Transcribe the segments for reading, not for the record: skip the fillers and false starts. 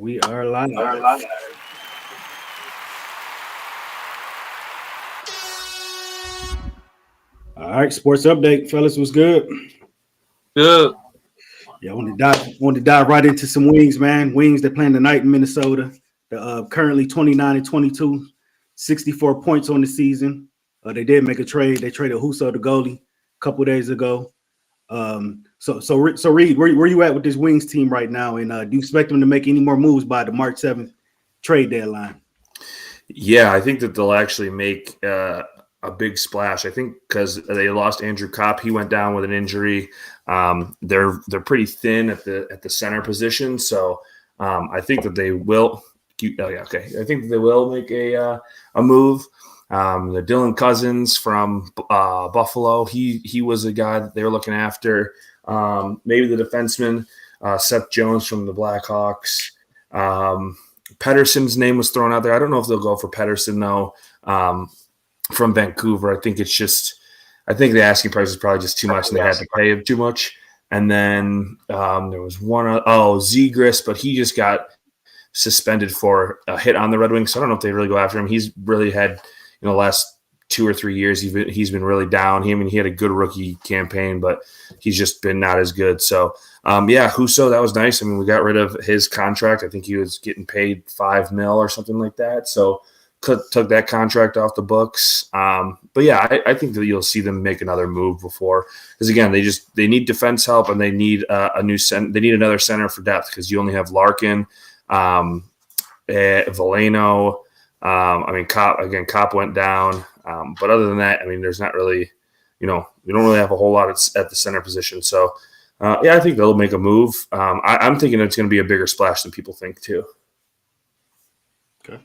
We are live. All right, sports update, fellas, was good. Good. Yeah, I want to dive right into some Wings, man. Wings, they're playing tonight in Minnesota. They're currently 29 and 22, 64 points on the season. They did make a trade. They traded Huso, the goalie, a couple days ago. So Reid, where you at with this Wings team right now? And do you expect them to make any more moves by the March 7th trade deadline? Yeah, I think that they'll actually make a big splash. I think because they lost Andrew Kopp, he went down with an injury. They're pretty thin at the center position, so I think that they will. I think that they will make a move. The Dylan Cousins from Buffalo, he was a guy that they were looking after. Maybe the defenseman Seth Jones from the Blackhawks. Pedersen's name was thrown out there. I don't know if they'll go for Pedersen though. From Vancouver, I think the asking price is probably just too much, and they had to pay him too much. And then there was Zegras, but he just got suspended for a hit on the Red Wings. So I don't know if they really go after him. He's really had the last 2 or 3 years he's been really down. He had a good rookie campaign, but he's just been not as good. So Huso, that was nice. I mean, we got rid of his contract. I think he was getting paid $5 million or something like that. So took that contract off the books. But yeah, I think that you'll see them make another move before, because again, they need defense help, and they need they need another center for depth, because you only have Larkin, Veleno. Kopp went down. But other than that, I mean, there's not really, we don't really have a whole lot at the center position. So I think they'll make a move. I'm thinking it's going to be a bigger splash than people think too. Okay.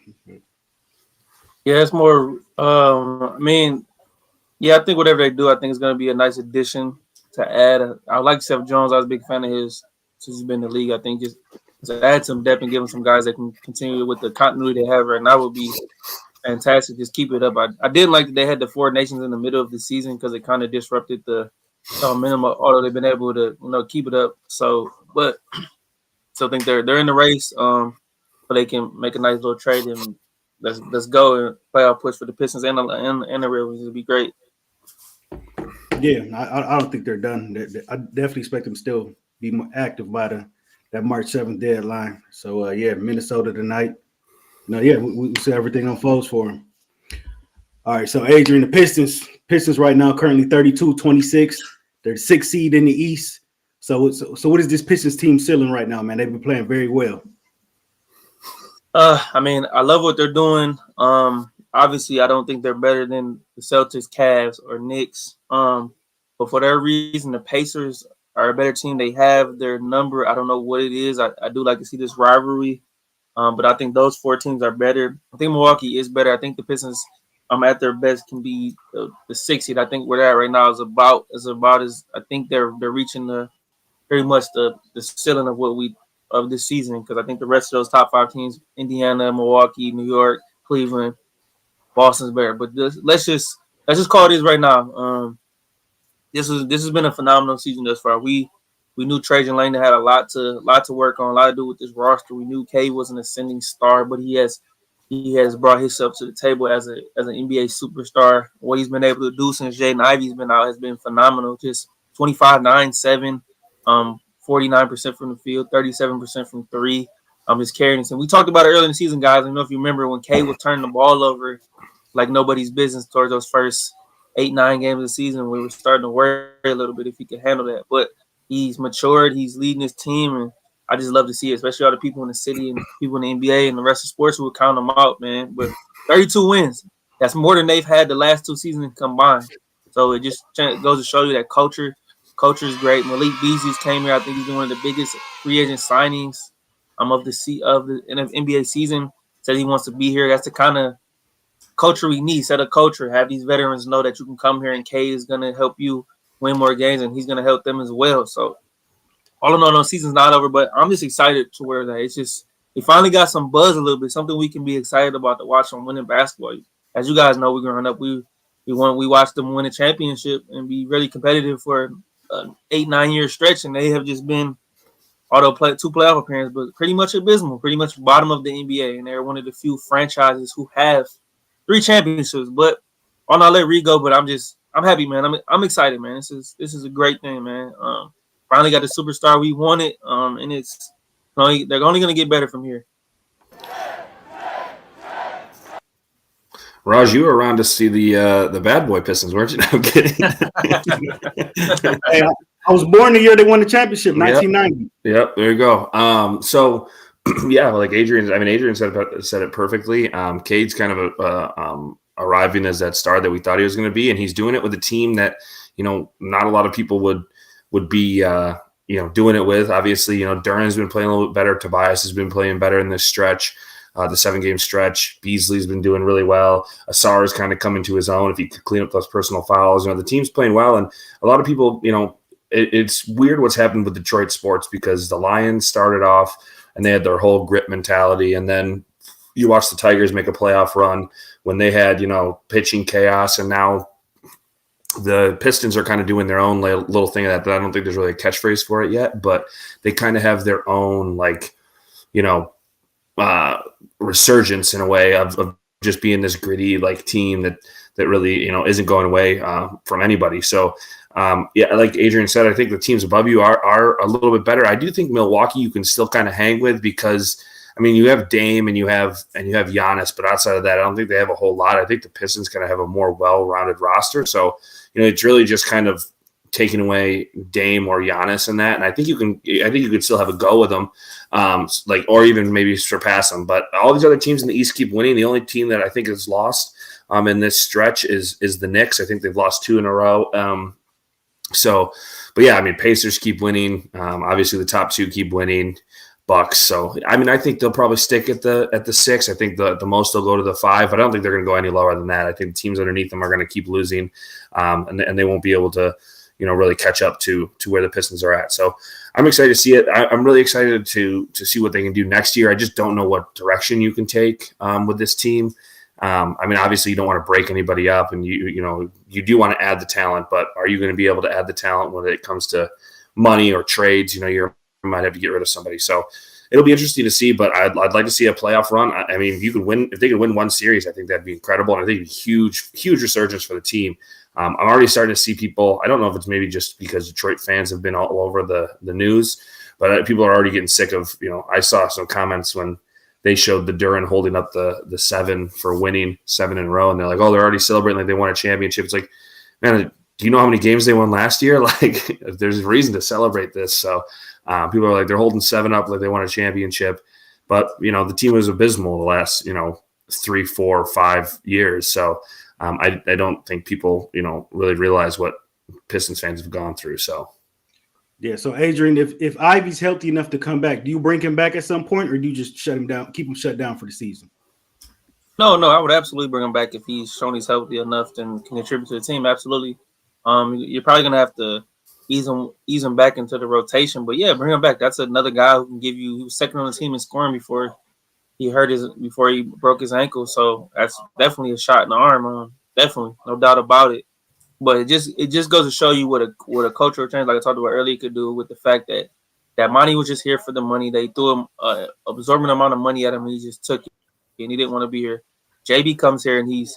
Yeah, it's more. I think whatever they do, I think it's going to be a nice addition to add. I like Seth Jones. I was a big fan of his since he's been in the league. I think just to add some depth and give him some guys that can continue with the continuity they have right now would be fantastic. Just keep it up. I didn't like that they had the Four Nations in the middle of the season, because it kind of disrupted the minimum. Although they've been able to keep it up. So I think they're in the race. But they can make a nice little trade, and let's go and playoff push for the Pistons and the Red Wings. It'd be great. Yeah, I don't think they're done. I definitely expect them to still be more active by that March 7th deadline. So Minnesota tonight. We see everything unfolds for them. All right, so Adrian, the Pistons right now currently 32-26. They're the 6th seed in the East. So what is this Pistons team ceiling right now, man? They've been playing very well. I love what they're doing. Obviously, I don't think they're better than the Celtics, Cavs, or Knicks. But for that reason, the Pacers are a better team. They have their number. I don't know what it is. I do like to see this rivalry. But I think those 4 teams are better. I think Milwaukee is better. I think the Pistons, at their best, can be the 6th seed. I think where they're at right now is about as I think they're reaching very much the ceiling of this season, because I think the rest of those top 5 teams, Indiana, Milwaukee, New York, Cleveland, Boston's better. But let's just call it this right now. This has been a phenomenal season thus far. We knew Trajan Langdon had a lot to work on, a lot to do with this roster. We knew K was an ascending star, but he has brought himself to the table as an NBA superstar. What he's been able to do since Jaden Ivey's been out has been phenomenal. Just 25, 9, 7, 49% from the field, 37% from 3. Just carrying this. And we talked about it earlier in the season, guys. I don't know if you remember when K was turning the ball over like nobody's business towards those first 8, 9 games of the season. We were starting to worry a little bit if he could handle that. But he's matured. He's leading his team, and I just love to see it, especially all the people in the city and people in the NBA and the rest of sports who would count them out, man. But 32 wins, that's more than they've had the last 2 seasons combined. So it just goes to show you that culture is great. Malik Beasley came here. I think he's been one of the biggest free agent signings of the NBA season. Said he wants to be here. That's the kind of culture we need. Set a culture. Have these veterans know that you can come here, and K is going to help you win more games, and he's going to help them as well. So all in all, no, season's not over, but I'm just excited to where that. It's just we finally got some buzz a little bit, something we can be excited about to watch them winning basketball. As you guys know, we're growing up. We watched them win a championship and be really competitive for an 8-9 year stretch, and they have just been although two playoff appearances, but pretty much abysmal, pretty much bottom of the NBA, and they're one of the few franchises who have 3 championships. But I'll let Reid go. But I'm happy, man. I'm excited, man. This is a great thing, man. Finally got the superstar we wanted, and they're only going to get better from here. Raj, you were around to see the bad boy Pistons, weren't you? No, I'm kidding. Hey, I was born the year they won the championship, 1990. Yep, there you go. So yeah, like Adrian said it perfectly. Cade's kind of arriving as that star that we thought he was going to be, and he's doing it with a team that not a lot of people would be doing it with. Obviously, Duran's been playing a little bit better. Tobias has been playing better in this stretch. The 7-game stretch, Beasley's been doing really well. Asar is kind of coming to his own if he could clean up those personal fouls. The team's playing well, and a lot of people, it's weird what's happened with Detroit sports because the Lions started off and they had their whole grit mentality, and then you watch the Tigers make a playoff run when they had pitching chaos, and now the Pistons are kind of doing their own little thing of that. But I don't think there's really a catchphrase for it yet, but they kind of have their own resurgence in a way of just being this gritty team that really isn't going away from anybody. So like Adrian said, I think the teams above you are a little bit better. I do think Milwaukee you can still kind of hang with because you have Dame and you have Giannis, but outside of that, I don't think they have a whole lot. I think the Pistons kind of have a more well-rounded roster. So it's really just kind of taking away Dame or Giannis in that, and I think you could still have a go with them, or even maybe surpass them. But all these other teams in the East keep winning. The only team that I think has lost in this stretch is the Knicks. I think they've lost 2 in a row. But yeah, Pacers keep winning. Obviously, the top 2 keep winning. Bucks. So I think they'll probably stick at the 6. I think the most they'll go to the 5. But I don't think they're going to go any lower than that. I think the teams underneath them are going to keep losing, and they won't be able to really catch up to where the Pistons are at. So I'm excited to see it. I'm really excited to see what they can do next year. I just don't know what direction you can take with this team. Obviously you don't want to break anybody up, and you do want to add the talent, but are you going to be able to add the talent when it comes to money or trades? You might have to get rid of somebody. So it'll be interesting to see, but I'd like to see a playoff run. If they could win one series, I think that'd be incredible. And I think it'd be huge resurgence for the team. I'm already starting to see people. I don't know if it's maybe just because Detroit fans have been all over the news, but people are already getting sick of, I saw some comments when they showed the Duran holding up the 7 for winning 7 in a row. And they're like, oh, they're already celebrating like they won a championship. It's like, man, do you know how many games they won last year? There's a reason to celebrate this. So people are like, they're holding 7 up like they won a championship. But, the team was abysmal the last, 3, 4, 5 years. So I don't think people, really realize what Pistons fans have gone through. So, yeah. So Adrian, if Ivy's healthy enough to come back, do you bring him back at some point, or do you just shut him down, keep him shut down for the season? No, I would absolutely bring him back if he's shown he's healthy enough and can contribute to the team. Absolutely. You're probably gonna have to ease him back into the rotation, but yeah, bring him back. That's another guy who can give you. He was second on the team in scoring before he broke his ankle. So that's definitely a shot in the arm. Definitely, no doubt about it. But it just goes to show you what a cultural change, like I talked about earlier, could do with the fact that Monty was just here for the money. They threw him absorbent amount of money at him, and he just took it, and he didn't want to be here. JB comes here, and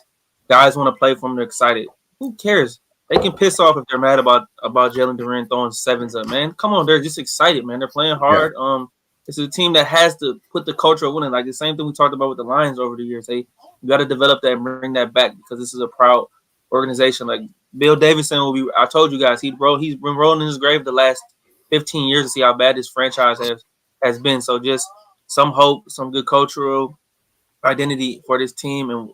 guys want to play for him. They're excited. Who cares? They can piss off if they're mad about Jalen Duran throwing 7s up, man. Come on, they're just excited, man. They're playing hard. Yeah. It's a team that has to put the culture of winning. Like the same thing we talked about with the Lions over the years. You got to develop that and bring that back because this is a proud organization. Like Bill Davidson will be. I told you guys he's been rolling in his grave the last 15 years to see how bad this franchise has been. So just some hope, some good cultural identity for this team, and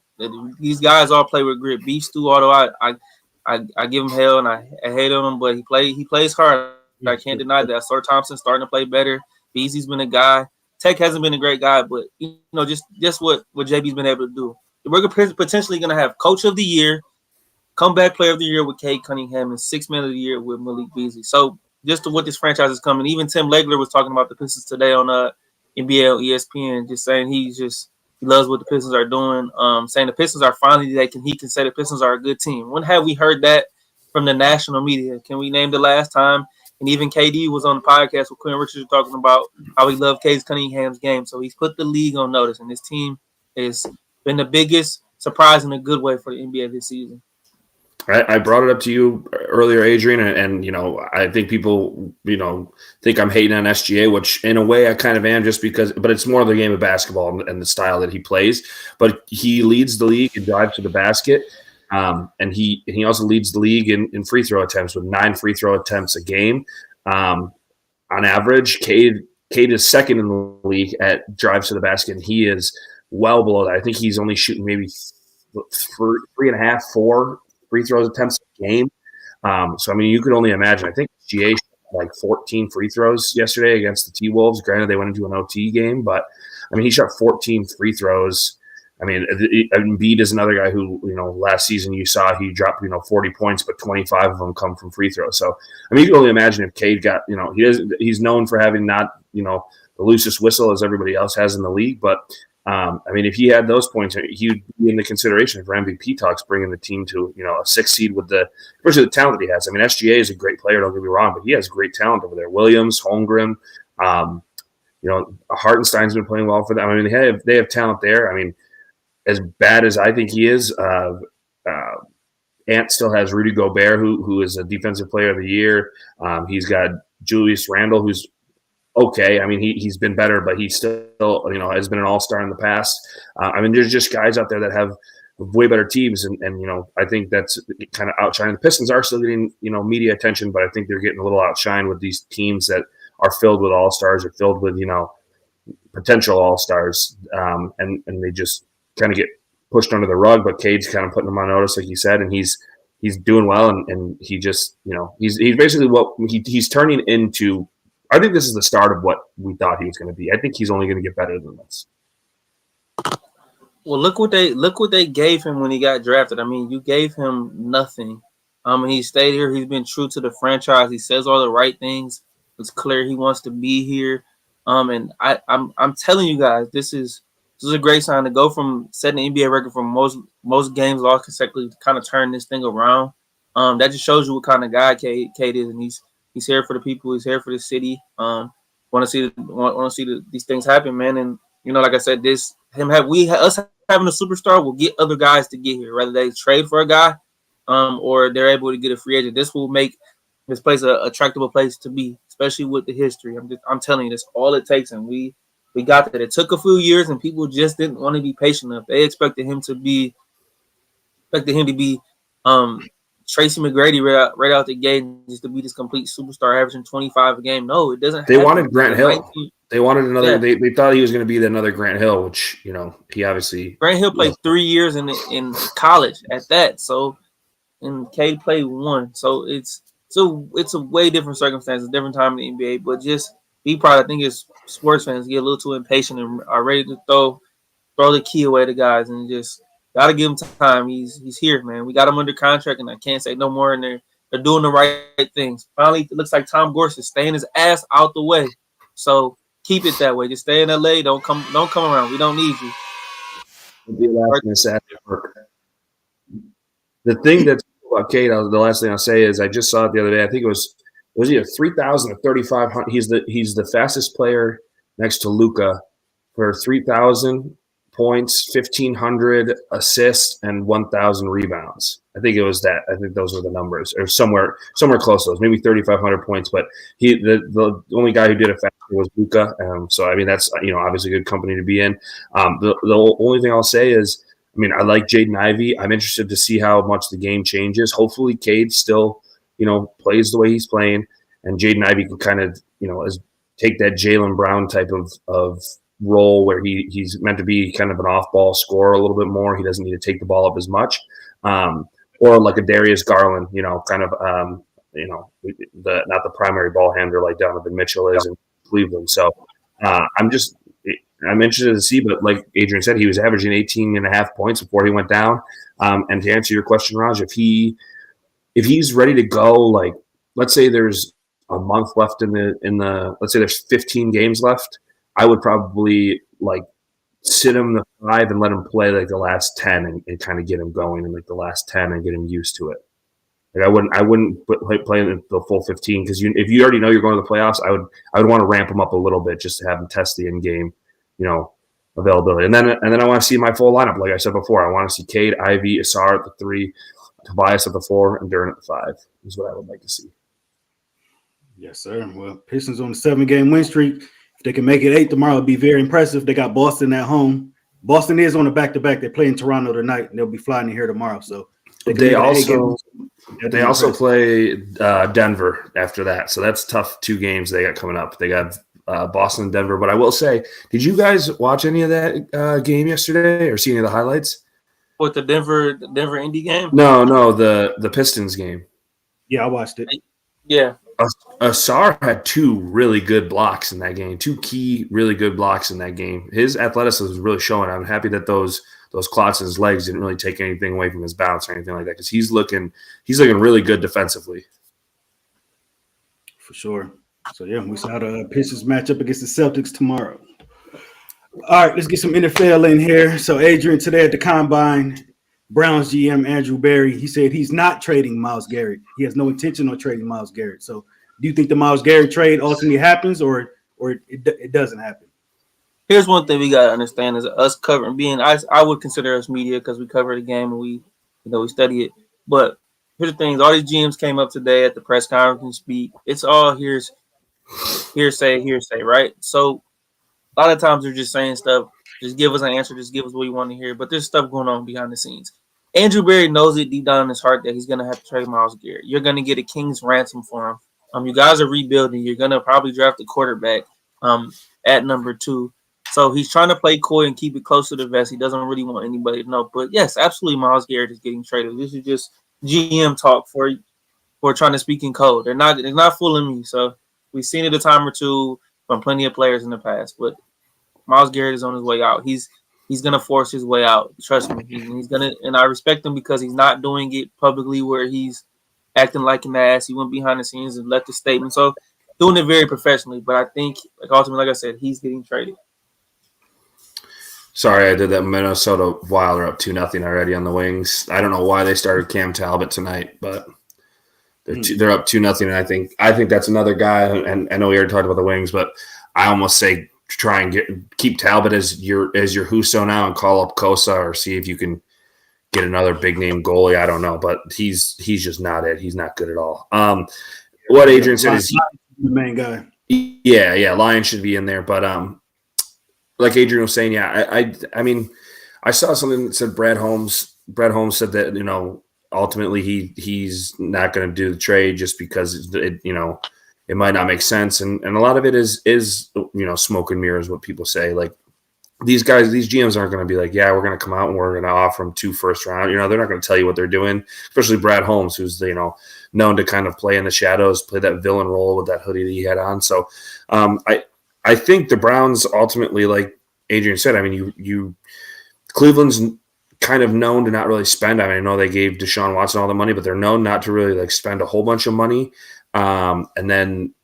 these guys all play with grit. Beef Stew, although I give him hell and I hate on him, but he plays hard. I can't deny that. Sir Thompson starting to play better. Beasley's been a guy. Tech hasn't been a great guy, but just what JB's been able to do. We're potentially going to have Coach of the Year, Comeback Player of the Year with Cade Cunningham, and Sixth Man of the Year with Malik Beasley. So just to what this franchise is coming. Even Tim Legler was talking about the Pistons today on NBA on ESPN, just saying he loves what the Pistons are doing. Saying the Pistons are finally he can say the Pistons are a good team. When have we heard that from the national media? Can we name the last time And even KD was on the podcast with Quinn Richards talking about how he loved Cade Cunningham's game. So he's put the league on notice, and this team has been the biggest surprise in a good way for the NBA this season. I brought it up to you earlier, Adrian, and I think people, think I'm hating on SGA, which in a way I kind of am, just because, but it's more of the game of basketball and the style that he plays. But he leads the league in drive to the basket, and he also leads the league in free throw attempts with 9 free throw attempts a game. On average, Cade is second in the league at drives to the basket, and he is well below that. I think he's only shooting maybe 3.5, 4 free throws attempts a game. So, I mean, you could only imagine. I think GA shot like 14 free throws yesterday against the T-Wolves. Granted, they went into an OT game, but, I mean, he shot 14 free throws. I mean, Embiid is another guy who, last season you saw he dropped, 40 points, but 25 of them come from free throws. So, I mean, you can only imagine if Cade got, he's known for having not, the loosest whistle as everybody else has in the league, but I mean, if he had those points, he'd be in the consideration for MVP talks, bringing the team to, a 6th seed with especially the talent that he has. I mean, SGA is a great player, don't get me wrong, but he has great talent over there. Williams, Holmgren, Hartenstein's been playing well for them. I mean, they have talent there. I mean, as bad as I think he is, Ant still has Rudy Gobert, who is a defensive player of the year. He's got Julius Randle, who's okay. I mean, he's been better, but he still, has been an all-star in the past. I mean, there's just guys out there that have way better teams, and I think that's kind of outshining. The Pistons are still getting, media attention, but I think they're getting a little outshined with these teams that are filled with all-stars or filled with, potential all-stars, and they just kind of get pushed under the rug, but Cade's kind of putting them on notice, like you said, and he's doing well, and he just, he's basically what he's turning into. I think this is the start of what we thought he was going to be. I think he's only going to get better than this. Well, look what they gave him when he got drafted. I mean, you gave him nothing. He stayed here. He's been true to the franchise. He says all the right things. It's clear he wants to be here. And I'm telling you guys, this is a great sign to go from setting an NBA record for most games lost consecutively to kind of turn this thing around. That just shows you what kind of guy Cade is, and he's here for the people. He's here for the city. Want to see these things happen, man. And like I said, us having a superstar will get other guys to get here, whether they trade for a guy, or they're able to get a free agent. This will make this place an attractive place to be, especially with the history. I'm telling you, that's all it takes, and we got that. It took a few years, and people just didn't want to be patient enough. They expected him to be Tracy McGrady right out the gate, just to be this complete superstar, averaging 25 a game. No, it doesn't. They wanted Grant Hill. They wanted another. Yeah. They thought he was going to be another Grant Hill, which he obviously. Grant Hill played 3 years in college at that. So, and Cade played 1. So it's a way different circumstance, a different time in the NBA. But just be proud. I think it's sports fans get a little too impatient and are ready to throw the key away to guys, and just gotta give him time. He's here, man. We got him under contract, and I can't say no more. And they're doing the right things. Finally, it looks like Tom Gorsuch is staying his ass out the way. So keep it that way. Just stay in LA. Don't come around. We don't need you. The thing that's about Cade, the last thing I'll say is I just saw it the other day. I think it was either 3,000 or 3,500. He's the fastest player next to Luka for 3,000 points, 1,500 assists, and 1,000 rebounds. I think it was that. I think those were the numbers, or somewhere close to those, maybe 3,500 points. But the only guy who did it faster was Luka. So I mean, that's obviously good company to be in. The only thing I'll say is, I mean, I like Jaden Ivey. I'm interested to see how much the game changes. Hopefully, Cade still plays the way he's playing, and Jaden Ivey can kind of take that Jaylen Brown type of role where he's meant to be kind of an off-ball scorer a little bit more. He doesn't need to take the ball up as much, or like a Darius Garland, kind of not the primary ball handler like Donovan Mitchell is in Cleveland. So I'm interested to see, but like Adrian said, he was averaging 18.5 points before he went down. And to answer your question, Raj, if he's ready to go, like let's say there's a month left in the let's say there's 15 games left, I would probably like sit him the 5 and let him play like the last 10 and kind of get him going in like the last 10 and get him used to it. Like I wouldn't play in the full 15 because if you already know you're going to the playoffs, I would want to ramp them up a little bit just to have them test the in game, availability. And then I want to see my full lineup. Like I said before, I want to see Cade, Ivy, Asar at the 3, Tobias at the 4, and Duran at the 5 is what I would like to see. Yes, sir. Well, Pistons on a 7-game win streak. If they can make it 8 tomorrow, it'd be very impressive. They got Boston at home. Boston is on a back-to-back. They play in Toronto tonight, and they'll be flying in here tomorrow. So they also play Denver after that. So that's tough 2 games they got coming up. They got Boston and Denver. But I will say, did you guys watch any of that game yesterday or see any of the highlights? What, the Denver Indy game? No, the Pistons game. Yeah, I watched it. Yeah. Asar had 2 really good blocks in that game, 2 key really good blocks in that game. His athleticism was really showing. I'm happy that those clots in his legs didn't really take anything away from his bounce or anything like that because he's looking really good defensively. For sure. So, yeah, we saw the Pistons match up against the Celtics tomorrow. All right, let's get some NFL in here. So, Adrian, today at the Combine, Browns GM Andrew Berry, he said he's not trading Myles Garrett. He has no intention on trading Myles Garrett. So, do you think the Myles Garrett trade ultimately happens or it doesn't happen? Here's one thing we gotta understand is us covering I would consider us media because we cover the game and we study it. But here's the thing: all these GMs came up today at the press conference and speak. It's all hearsay, right? So a lot of times they're just saying stuff. Just give us an answer. Just give us what you want to hear. But there's stuff going on behind the scenes. Andrew Berry knows it deep down in his heart that he's gonna have to trade Myles Garrett. You're gonna get a king's ransom for him. You guys are rebuilding. You're gonna probably draft a quarterback at number 2. So he's trying to play coy and keep it close to the vest. He doesn't really want anybody to know. But yes, absolutely, Myles Garrett is getting traded. This is just GM talk for trying to speak in code. They're not fooling me. So we've seen it a time or two from plenty of players in the past. But Myles Garrett is on his way out. He's gonna force his way out. Trust me. He's gonna, and I respect him because he's not doing it publicly where he's acting like an ass. He went behind the scenes and left a statement. So doing it very professionally. But I think, ultimately, like I said, he's getting traded. Sorry, I did that. Minnesota Wild are up 2-0 already on the Wings. I don't know why they started Cam Talbot tonight, but they're up 2-0. And I think that's another guy. And I know we already talked about the Wings, but I almost say try and keep Talbot as your Huso now and call up Kosa or see if you can get another big name goalie. I don't know, but he's just not it. He's not good at all. What Adrian said is the main guy. Yeah, Lion should be in there, but like Adrian was saying, yeah, I mean, I saw something that said Brad Holmes said that ultimately he's not going to do the trade just because it might not make sense, and a lot of it is smoke and mirrors, what people say. Like these GMs aren't going to be like, yeah, we're going to come out and we're going to offer them 2 first round. They're not going to tell you what they're doing, especially Brad Holmes, who's known to kind of play in the shadows, play that villain role with that hoodie that he had on. So I think the Browns ultimately, like Adrian said, I mean, Cleveland's kind of known to not really spend. I mean, I know they gave Deshaun Watson all the money, but they're known not to really spend a whole bunch of money. And then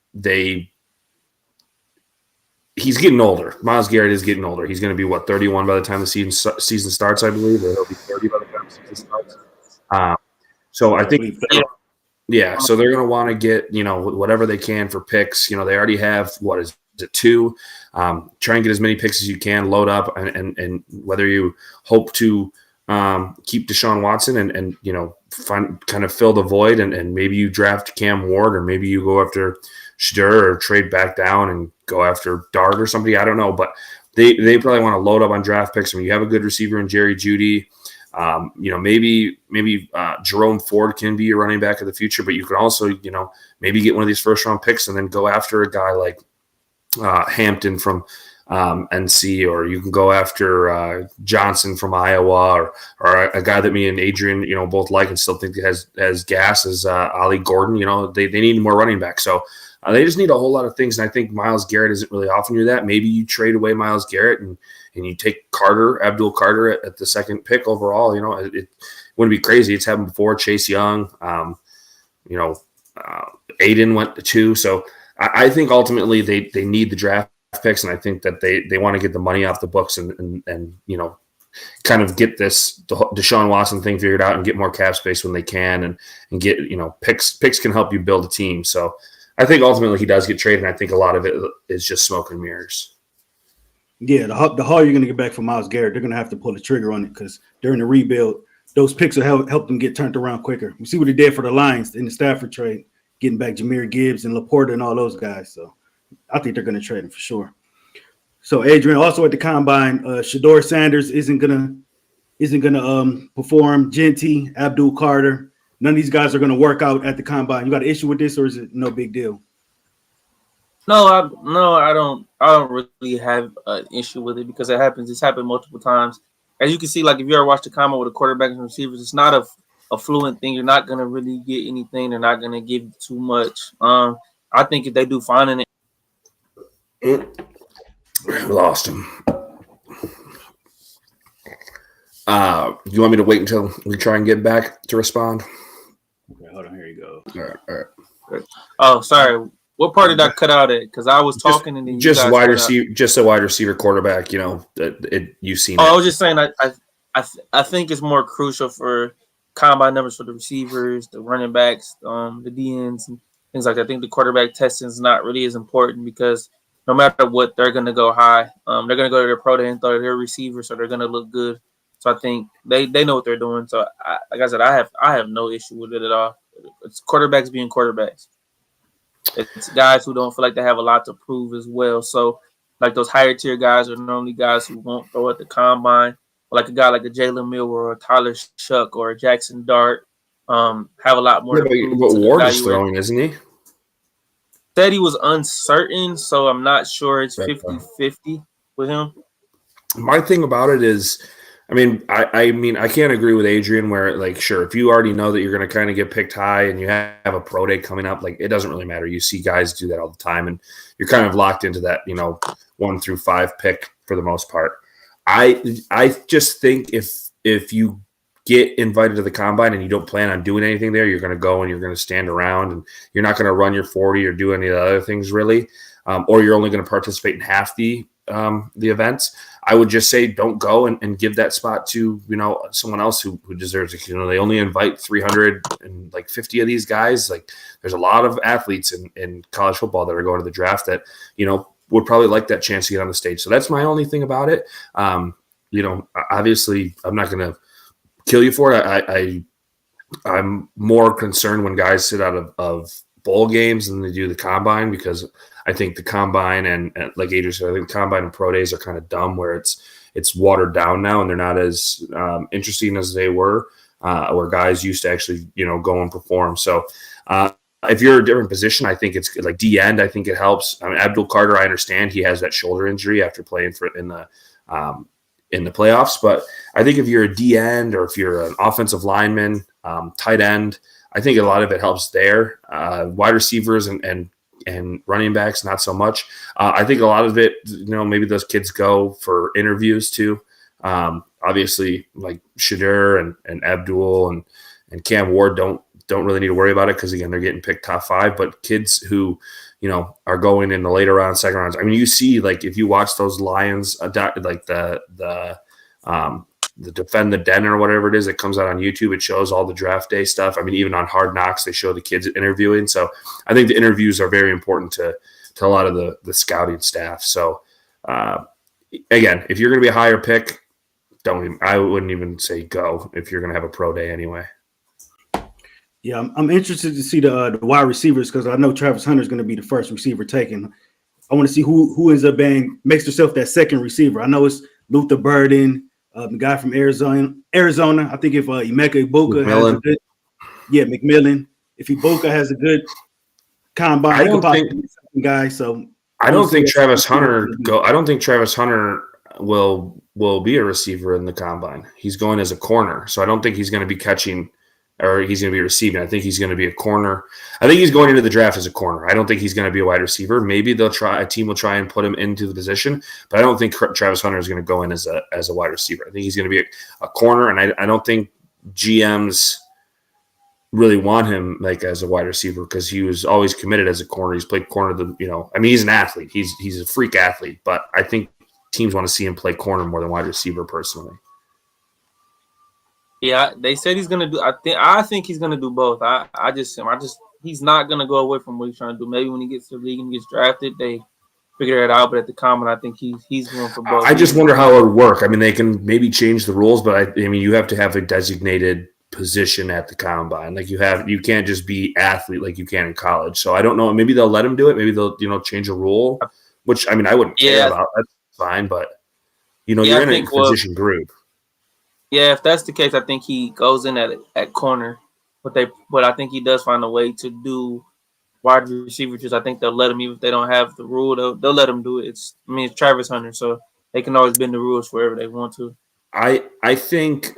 he's getting older. Myles Garrett is getting older. He's going to be 31 by the time the season starts, I believe, or he'll be 30 by the time the season starts. So I think, yeah. So they're going to want to get whatever they can for picks. They already have is it 2? Try and get as many picks as you can. Load up, and whether you hope to keep Deshaun Watson and kind of fill the void, and maybe you draft Cam Ward, or maybe you go after Shedeur or trade back down and go after Dart or somebody. I don't know, but they probably want to load up on draft picks. I mean, you have a good receiver in Jerry Jeudy. Maybe Jerome Ford can be your running back of the future, but you could also maybe get one of these first round picks and then go after a guy like Hampton from NC, or you can go after Johnson from Iowa, or a guy that me and Adrian both like and still think has gas as Ollie Gordon. They need more running back, so they just need a whole lot of things, and I think Myles Garrett isn't really offering you that. Maybe you trade away Myles Garrett and you take Abdul Carter at the 2nd pick overall. It wouldn't be crazy. It's happened before. Chase Young, Aiden went to 2, so I think ultimately they need the draft picks, and I think that they want to get the money off the books and kind of get this Deshaun Watson thing figured out and get more cap space when they can and get, picks can help you build a team. So I think ultimately he does get traded, and I think a lot of it is just smoke and mirrors. Yeah, the haul you're going to get back from Myles Garrett, they're going to have to pull the trigger on it because during the rebuild, those picks will help them get turned around quicker. We see what they did for the Lions in the Stafford trade, getting back Jahmyr Gibbs and Laporta and all those guys. So I think they're going to trade him for sure. So Adrian, also at the combine, Shador Sanders isn't gonna perform. Genty, Abdul Carter, none of these guys are gonna work out at the combine. You got an issue with this, or is it no big deal? No, I don't really have an issue with it because it's happened multiple times. As you can see, like if you ever watched the combine with the quarterbacks and receivers, it's not a fluent thing. You're not gonna really get anything. They're not gonna give you too much. I think if they do fine in it. Lost him. You want me to wait until we try and get back to respond? Okay, hold on. Here you go. All right. Oh, sorry. What part did I cut out at? Because I was talking and then just wide receiver, just a wide receiver quarterback. You've seen. Oh, I was just saying. I think it's more crucial for combine numbers for the receivers, the running backs, the DNs, and things like that. I think the quarterback testing is not really as important because no matter what, they're going to go high. They're going to go to their pro day and throw to their receivers, so they're going to look good. So I think they know what they're doing. So like I said, I have no issue with it at all. It's quarterbacks being quarterbacks. It's guys who don't feel like they have a lot to prove as well. So like those higher tier guys are normally guys who won't throw at the combine. Like a guy like a Jalen Milroe or a Tyler Shuck or a Jackson Dart have a lot more. Yeah, but Ward is throwing, isn't he? Said he was uncertain, so I'm not sure it's 50-50 with him. My thing about it is, I mean, I can't agree with Adrian where, like, sure, if you already know that you're going to kind of get picked high and you have a pro day coming up, like, it doesn't really matter. You see guys do that all the time, and you're kind of locked into that, 1 through 5 pick for the most part. I just think if you get invited to the combine and you don't plan on doing anything there, you're going to go and you're going to stand around and you're not going to run your 40 or do any of the other things really, or you're only going to participate in half the events. I would just say don't go and give that spot to someone else who deserves it. They only invite 350 of these guys. Like there's a lot of athletes in college football that are going to the draft that would probably like that chance to get on the stage. So that's my only thing about it. Obviously I'm not going to kill you for it. I'm more concerned when guys sit out of bowl games than they do the combine, because I think the combine and like Adrian said, I think the combine and pro days are kind of dumb where it's watered down now and they're not as interesting as they were, where guys used to actually go and perform. So if you're a different position, I think it's like D end. I think it helps. I mean, Abdul Carter, I understand he has that shoulder injury after playing in the playoffs, but I think if you're a D end or if you're an offensive lineman, tight end, I think a lot of it helps there. Wide receivers and running backs, not so much. I think a lot of it, maybe those kids go for interviews too. Obviously, like Shador and Abdul and Cam Ward don't really need to worry about it because again they're getting picked top 5. But kids who are going in the later rounds, second rounds. I mean, you see, like if you watch those Lions, like the Defend the Den or whatever it is that comes out on YouTube, it shows all the draft day stuff. I mean, even on Hard Knocks, they show the kids interviewing. So I think the interviews are very important to a lot of the scouting staff. So again, if you're going to be a higher pick, I wouldn't even say go if you're going to have a pro day anyway. Yeah, I'm interested to see the wide receivers because I know Travis Hunter is going to be the first receiver taken. I want to see who ends up makes herself that second receiver. I know it's Luther Burden, the guy from Arizona. I think if Emeka Ibuka has a good, McMillan. If Ibuka has a good combine, he could possibly be the second guy. So I don't think Travis Hunter will be a receiver in the combine. He's going as a corner, so I don't think he's going to be catching. Or he's going to be receiving. I think he's going to be a corner. I think he's going into the draft as a corner. I don't think he's going to be a wide receiver. Maybe a team will try and put him into the position, but I don't think Travis Hunter is going to go in as a wide receiver. I think he's going to be a corner, and I don't think GMs really want him like as a wide receiver because he was always committed as a corner. He's played corner. He's an athlete. He's a freak athlete, but I think teams want to see him play corner more than wide receiver personally. Yeah, they said he's gonna do. I think he's gonna do both. He's not gonna go away from what he's trying to do. Maybe when he gets to the league and gets drafted, they figure it out. But at the combine, I think he's going for both. I just wonder how it would work. I mean, they can maybe change the rules, but I mean, you have to have a designated position at the combine. Like you can't just be athlete like you can in college. So I don't know. Maybe they'll let him do it. Maybe they'll change a rule, which I mean I wouldn't care about. That's fine, but you're in a position group. Yeah, if that's the case, I think he goes in at corner, but I think he does find a way to do wide receiver. Just I think they'll let him, even if they don't have the rule, they'll let him do it. It's Travis Hunter, so they can always bend the rules wherever they want to. I think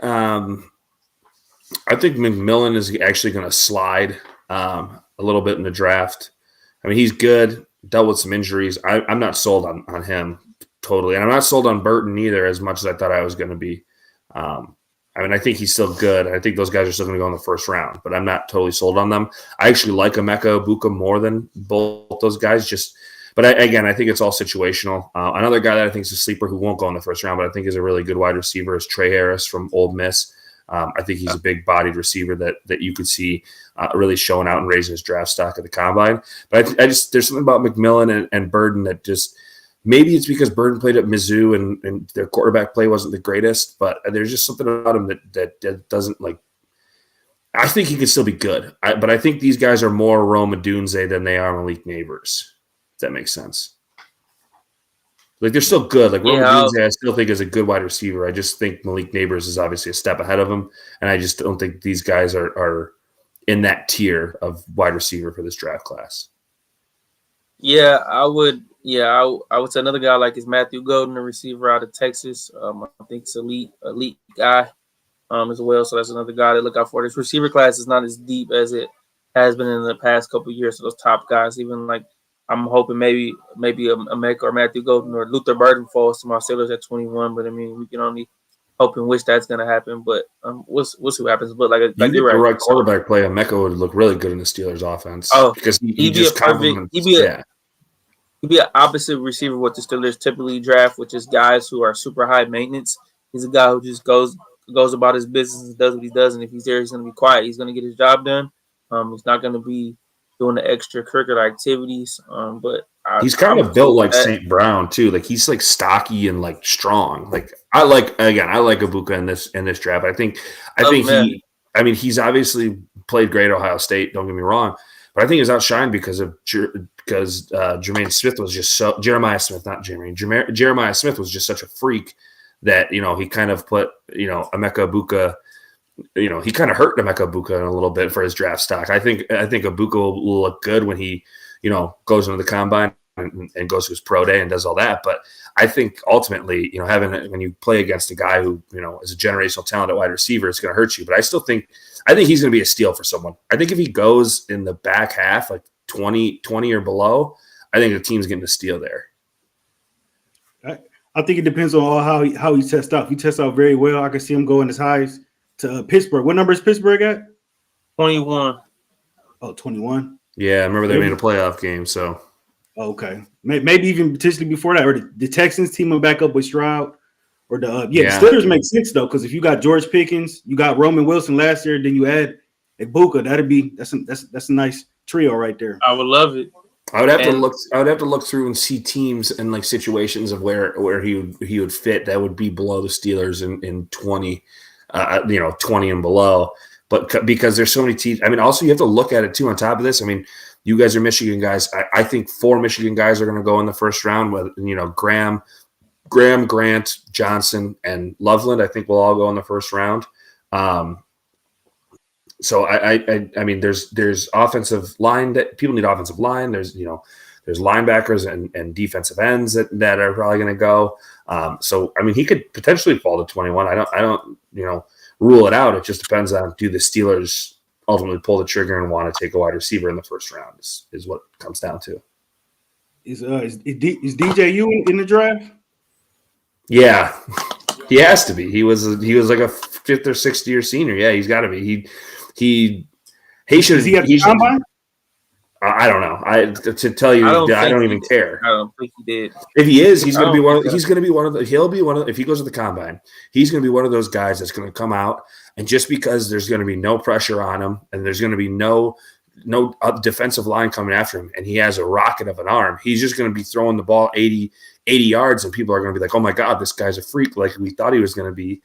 McMillan is actually going to slide a little bit in the draft. I mean, he's good, dealt with some injuries. I'm not sold on him totally, and I'm not sold on Burton either as much as I thought I was going to be. I mean, I think he's still good. I think those guys are still going to go in the first round, but I'm not totally sold on them. I actually like Emeka Egbuka more than both those guys. But I think it's all situational. Another guy that I think is a sleeper who won't go in the first round, but I think is a really good wide receiver is Trey Harris from Ole Miss. I think he's a big-bodied receiver that you could see really showing out and raising his draft stock at the combine. But there's something about McMillan and Burden that just maybe it's because Burden played at Mizzou and their quarterback play wasn't the greatest, but there's just something about him that doesn't like. I think he could still be good, but I think these guys are more Rome Odunze than they are Malik Neighbors. If that makes sense. Like they're still good. Like Rome Odunze, I still think is a good wide receiver. I just think Malik Neighbors is obviously a step ahead of him, and I just don't think these guys are in that tier of wide receiver for this draft class. Yeah, I would. Yeah, I would say another guy like is Matthew Golden, a receiver out of Texas. I think it's elite guy as well. So that's another guy to look out for. This receiver class is not as deep as it has been in the past couple of years. So those top guys, even like I'm hoping maybe a Emeka or Matthew Golden or Luther Burden falls to my Steelers at 21. But I mean, we can only hope and wish that's going to happen. But we'll see what happens. But like the right quarterback play, Emeka would look really good in the Steelers offense. Oh, because he'd be an opposite receiver what the Steelers typically draft, which is guys who are super high maintenance. He's a guy who just goes about his business and does what he does. And if he's there, he's going to be quiet. He's going to get his job done. He's not going to be doing the extracurricular activities. But he's kind of built like St. Brown too. Like he's like stocky and like strong. Like I like Egbuka in this draft. I think he's obviously played great at Ohio State. Don't get me wrong. But I think he's outshined because Jermaine Smith was just so – Jeremiah Smith, not Jermaine. Jeremiah Smith was just such a freak that, he kind of put, Emeka Egbuka – he kind of hurt Emeka Egbuka in a little bit for his draft stock. I think Egbuka will look good when he, goes into the combine and goes to his pro day and does all that. But I think ultimately, when you play against a guy who, is a generational talent at wide receiver, it's going to hurt you. But I think he's going to be a steal for someone. I think if he goes in the back half, like 20 or below, I think the team's getting a steal there. I think it depends on how he tests out. If he tests out very well, I can see him going as high as to Pittsburgh. What number is Pittsburgh at? 21. Oh, 21? Yeah, I remember they made a playoff game, so. Okay. Maybe even potentially before that. Or the Texans team will back up with Stroud. Or the Steelers make sense, though, because if you got George Pickens, you got Roman Wilson last year, then you add Egbuka, that's a nice trio right there. I would love it. I would have to look through and see teams and like situations of where he would fit that would be below the Steelers in 20, 20 and below. But because there's so many teams, I mean, also you have to look at it too. On top of this, I mean, you guys are Michigan guys. I think 4 Michigan guys are going to go in the first round. With Graham, Grant, Johnson, and Loveland. I think will all go in the first round. So I mean, there's offensive line that people need offensive line. There's linebackers and defensive ends that are probably going to go. So I mean, he could potentially fall to 21. I don't rule it out. It just depends on do the Steelers ultimately pull the trigger and want to take a wide receiver in the first round is what it comes down to. Is DJU in the draft? Yeah, he has to be. He was like a 5th or 6th year senior. Yeah, he's got to be. He should. Is he at the combine? I don't know. To tell you, I don't even care. I don't think he did. If he is, he's going to be one. He's going to be one of the. He'll be one of the. If he goes to the combine, he's going to be one of those guys that's going to come out, and just because there's going to be no pressure on him, and there's going to be no defensive line coming after him, and he has a rocket of an arm, he's just going to be throwing the ball 80 yards, and people are going to be like, "Oh my God, this guy's a freak!" Like we thought he was going to be.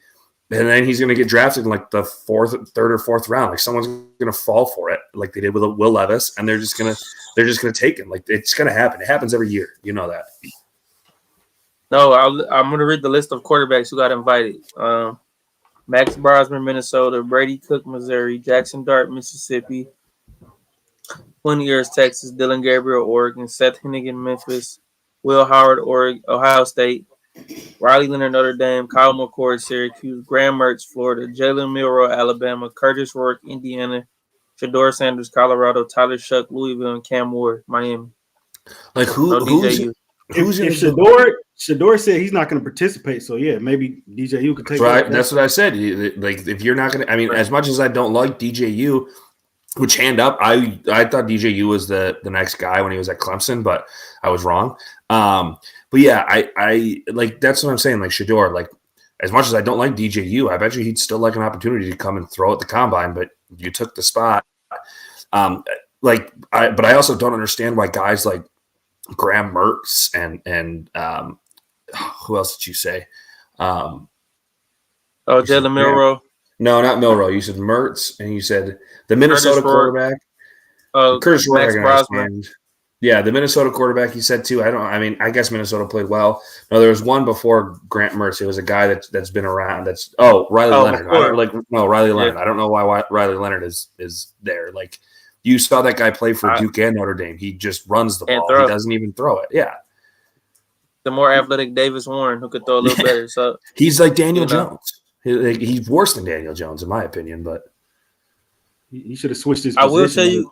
And then he's going to get drafted in like the third or fourth round. Like someone's going to fall for it, like they did with Will Levis, and they're just going to take him. Like it's going to happen. It happens every year. You know that. No, I'm going to read the list of quarterbacks who got invited. Max Brosman, Minnesota; Brady Cook, Missouri; Jackson Dart, Mississippi; Quinn Ewers, Texas; Dylan Gabriel, Oregon; Seth Hennigan, Memphis; Will Howard, Ohio State; Riley Leonard, Notre Dame; Kyle McCord, Syracuse; Graham Mertz, Florida; Jalen Milroe, Alabama; Curtis Rourke, Indiana; Shedeur Sanders, Colorado; Tyler Shuck, Louisville; and Cam Ward, Miami. Like if Shedeur said he's not going to participate, so yeah, maybe DJU could take. Right, that's what I said. Like if you're not going to, I mean, as much as I don't like DJU, which hand up, I thought DJU was the next guy when he was at Clemson, but I was wrong. But yeah, I like that's what I'm saying. Like Shedeur, like as much as I don't like DJU, I bet you he'd still like an opportunity to come and throw at the combine. But you took the spot. But I also don't understand why guys like Graham Mertz and who else did you say? Jalen Milroe. No, not Milroe. You said Mertz, and you said the Minnesota quarterback. Curtis Max Brosman. Yeah, the Minnesota quarterback. He said too. I guess Minnesota played well. No, there was one before Grant Mertz. It was a guy that's been around. Riley Leonard. Riley Leonard. I don't know why Riley Leonard is there. Like you saw that guy play for Duke and Notre Dame. He just runs the ball. He doesn't even throw it. Yeah. The more athletic Davis Warren, who could throw a little better. So he's like Daniel Jones. He's worse than Daniel Jones, in my opinion. But he should have switched his position.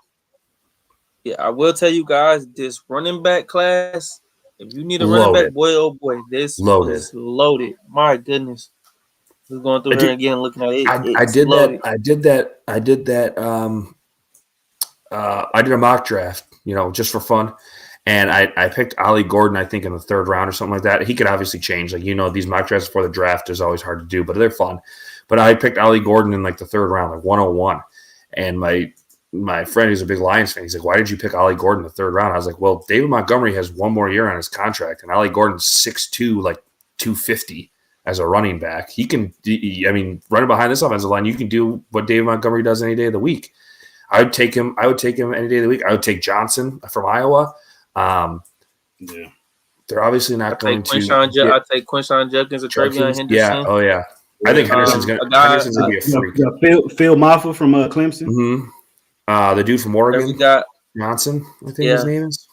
I will tell you guys, this running back class, if you need a running back, boy, oh boy, this is loaded. My goodness. We're going through here again looking at it. I did a mock draft, just for fun. And I picked Ollie Gordon, I think, in the third round or something like that. He could obviously change. Like, these mock drafts before the draft is always hard to do, but they're fun. But I picked Ollie Gordon in like the third round, like 101. And my friend who's a big Lions fan, he's like, why did you pick Ollie Gordon in the third round? I was like, well, David Montgomery has one more year on his contract, and Ollie Gordon's 6'2", like 250 as a running back. He can, running behind this offensive line, you can do what David Montgomery does any day of the week. I would take him any day of the week. I would take Johnson from Iowa. They're obviously not going to. I'd take Quinshawn Judkins or Travion Henderson. Yeah, oh yeah. I think Henderson's going to be a freak. Phil Maffa from Clemson. Mm-hmm. The dude from Oregon. We got Johnson, I think his name is.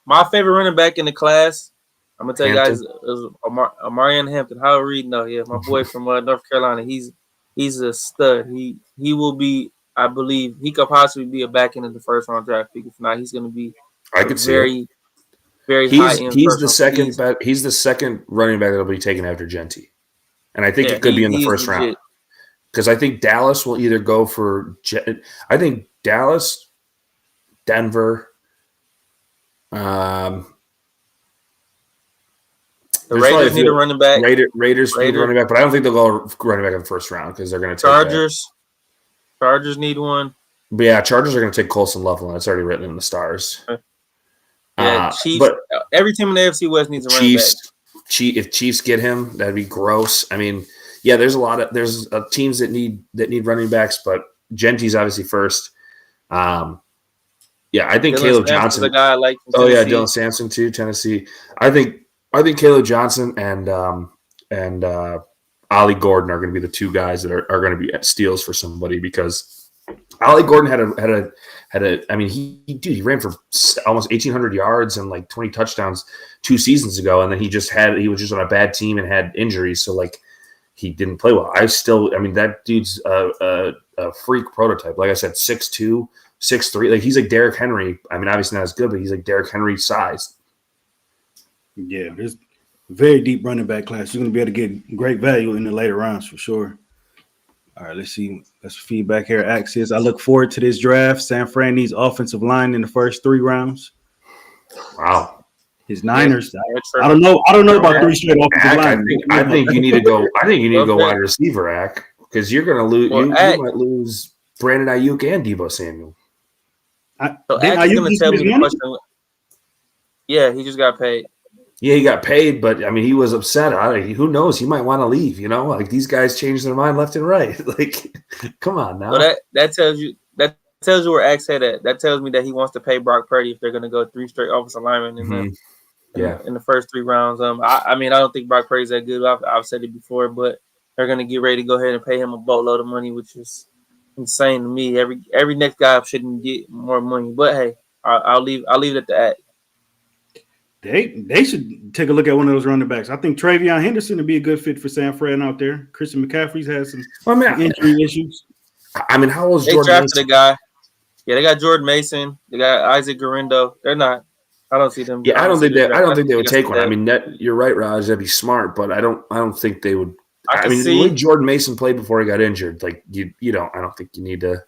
My favorite running back in the class, I'm going to tell you guys, is Amarian Hampton. How Reid know? Yeah, my boy from North Carolina. He's a stud. He will be, I believe, he could possibly be a back end of the first round draft pick. If not, he's going to be very high end. He's the second running back that'll be taken after Genty. And I think it could be in the first round. Because I think Dallas will either go for I think Dallas, Denver. The Raiders need a running back. Raiders need a running back, but I don't think they'll go running back in the first round because they're going to take Chargers. Chargers need one. But yeah, Chargers are going to take Colson Loveland. It's already written in the stars. Yeah, Chiefs. But every team in the AFC West needs a running back. If Chiefs get him, that'd be gross. I mean, yeah, there's teams that need running backs, but Genty's obviously first. I think Caleb Johnson. A guy like Dylan Sampson too, Tennessee. I think Caleb Johnson and Ollie Gordon are going to be the two guys that are going to be steals for somebody because Ollie Gordon he ran for almost 1,800 yards and like 20 touchdowns 2 seasons ago, and then he was just on a bad team and had injuries, so like he didn't play well. That dude's a freak prototype. Like I said, 6'2", 6'3", like he's like Derrick Henry. I mean, obviously not as good, but he's like Derrick Henry size. Yeah, there's very deep running back class. You're going to be able to get great value in the later rounds for sure. All right, let's see. Let's feedback here. Axis. I look forward to this draft. San Fran needs offensive line in the first 3 rounds. Wow. His Niners. Yeah, I don't know. I don't know about 3 straight offensive Ack, line. I think you need to go. I think you need to go Okay. wide receiver, Ack, because you're going to lose. Well, you might lose Brandon Ayuk and Debo Samuel. So Didn't Ack is Ayuk going to just tell get me his the money? question. Yeah, he just got paid. Yeah, he got paid, but I mean, he was upset. Who knows? He might want to leave. You know, like these guys change their mind left and right. Like, come on now. So that tells you where Axe head at. That tells me that he wants to pay Brock Purdy if they're going to go 3 straight offensive linemen in the first 3 rounds. I mean, I don't think Brock Purdy's that good. I've said it before, but they're going to get ready to go ahead and pay him a boatload of money, which is insane to me. Every next guy shouldn't get more money, but hey, I'll leave it at that. They should take a look at one of those running backs. I think Travion Henderson would be a good fit for San Fran out there. Christian McCaffrey's had some injury issues. I mean, how old is They Jordan drafted Mason? a guy. Yeah, they got Jordan Mason. They got Isaac Garendo. They're not. I don't see them. Yeah, I don't think they would take one. I that. mean, you're right, Raj. That'd be smart, but I don't think they would. I mean, see. the way Jordan Mason played before he got injured, like you don't. I don't think you need to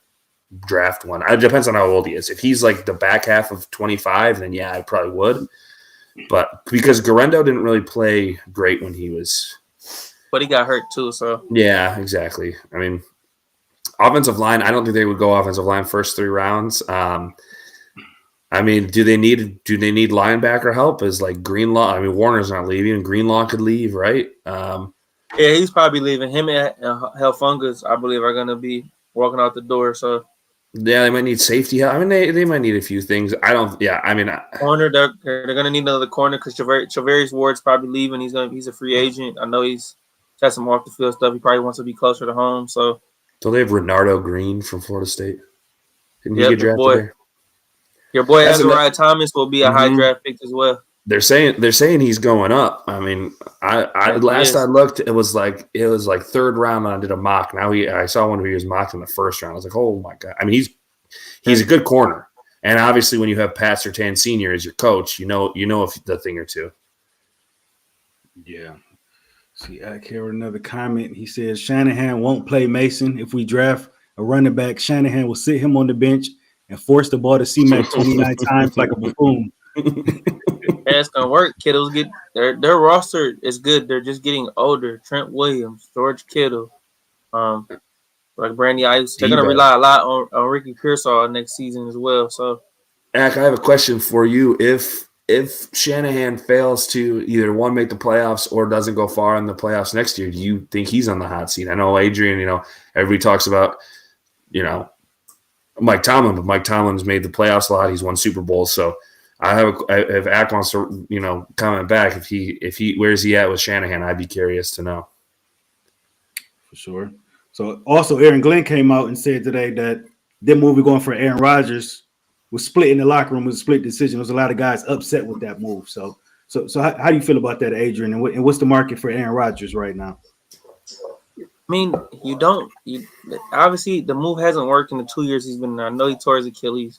draft one. It depends on how old he is. If he's like the back half of 25, then yeah, I probably would. But because Garendo didn't really play great when he was, But he got hurt too. So yeah, exactly. I mean, offensive line. I don't think they would go offensive line first 3 rounds. I mean, do they need linebacker help? Is like Greenlaw? I mean, Warner's not leaving. Greenlaw could leave, right? yeah, he's probably leaving. Him and Helfungus, I believe, are going to be walking out the door. So yeah, they might need safety help. I mean, they might need a few things. I don't. Yeah, I mean, corner, they're going to need another corner because Travarius Ward's probably leaving. He's a free agent. I know he's got some off the field stuff. He probably wants to be closer to home. So they have Renardo Green from Florida State. Didn't he Yep, get drafted there? your boy That's Azariah Thomas will be a high draft pick as well. They're saying he's going up. I mean, I last I looked, it was like 3rd round and I did a mock. Now I saw one where he was mocked in the 1st round. I was like, oh my god! I mean, he's a good corner, and obviously when you have Pat Surtain Sr. as your coach, you know the thing or two. Yeah. See, I hear another comment. He says Shanahan won't play Mason if we draft a running back. Shanahan will sit him on the bench and force the ball to C-Mac 29 times like a buffoon. Yeah, it's gonna work. Kittle's get their roster is good. They're just getting older. Trent Williams, George Kittle, like Brandy Ice. They're gonna rely a lot on Ricky Pearsall next season as well. So, Ack, I have a question for you. If Shanahan fails to either one make the playoffs or doesn't go far in the playoffs next year, do you think he's on the hot seat? I know Adrian. Everybody talks about Mike Tomlin, but Mike Tomlin's made the playoffs a lot. He's won Super Bowls, so. If Ack wants to, comment back, if he where's he at with Shanahan, I'd be curious to know. For sure. So also Aaron Glenn came out and said today that their movie going for Aaron Rodgers was split in the locker room, was a split decision. There was a lot of guys upset with that move. So how do you feel about that, Adrian? And what's the market for Aaron Rodgers right now? I mean, obviously the move hasn't worked in the 2 years he's been there. I know he tore his Achilles.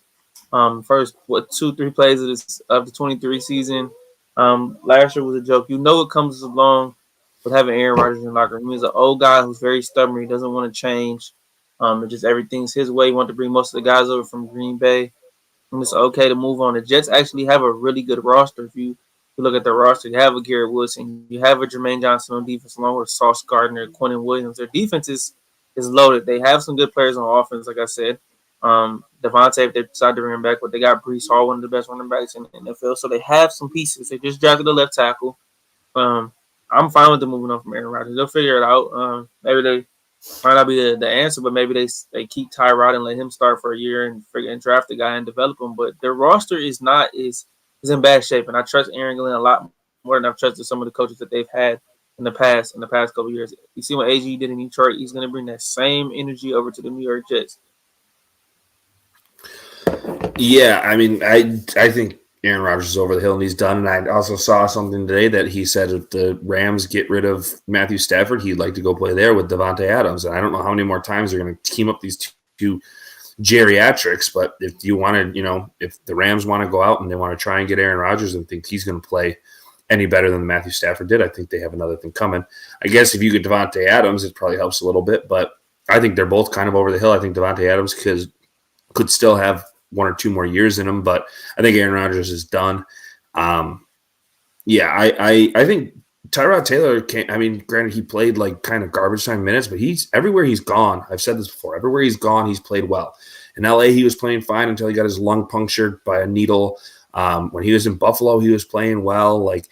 First 2-3 plays of the 23 season. Last year was a joke. It comes along with having Aaron Rodgers in the locker room. He's an old guy who's very stubborn. He doesn't want to change. Just everything's his way. He wants to bring most of the guys over from Green Bay. And it's okay to move on. The Jets actually have a really good roster. If you look at their roster, you have a Garrett Wilson, you have a Jermaine Johnson on defense, along with Sauce Gardner, Quentin Williams. Their defense is loaded. They have some good players on offense, like I said. Devontae, if they decide to bring him back, but they got Breece Hall, one of the best running backs in the NFL. So they have some pieces. They just drafted a left tackle. I'm fine with them moving on from Aaron Rodgers. They'll figure it out. Maybe they might not be the answer, but maybe they keep Tyrod and let him start for a year and draft the guy and develop him. But their roster is in bad shape, and I trust Aaron Glenn a lot more than I've trusted some of the coaches that they've had in the past couple of years. You see what AG did in Detroit? He's going to bring that same energy over to the New York Jets. Yeah, I mean, I think Aaron Rodgers is over the hill and he's done. And I also saw something today that he said if the Rams get rid of Matthew Stafford, he'd like to go play there with Devontae Adams. And I don't know how many more times they're going to team up these two geriatrics, but if you want to, if the Rams want to go out and they want to try and get Aaron Rodgers and think he's going to play any better than Matthew Stafford did, I think they have another thing coming. I guess if you get Devontae Adams, it probably helps a little bit, but I think they're both kind of over the hill. I think Devontae Adams could still have 1 or 2 more years in him, but I think Aaron Rodgers is done. I think Tyrod Taylor can't. I mean, granted, he played like kind of garbage time minutes, but he's everywhere he's gone. I've said this before. Everywhere he's gone, he's played well. In LA, he was playing fine until he got his lung punctured by a needle. When he was in Buffalo, he was playing well. Like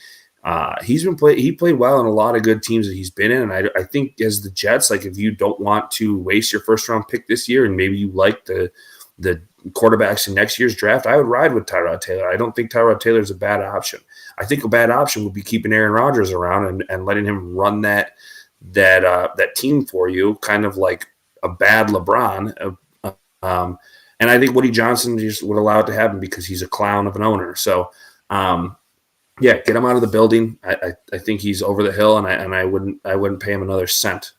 he played well in a lot of good teams that he's been in. And I think as the Jets, like if you don't want to waste your first round pick this year, and maybe you like the quarterbacks in next year's draft, I would ride with Tyrod Taylor. I don't think Tyrod Taylor is a bad option. I think a bad option would be keeping Aaron Rodgers around and letting him run that team for you, kind of like a bad LeBron. And I think Woody Johnson just would allow it to happen because he's a clown of an owner. So, get him out of the building. I think he's over the hill, and I wouldn't pay him another cent.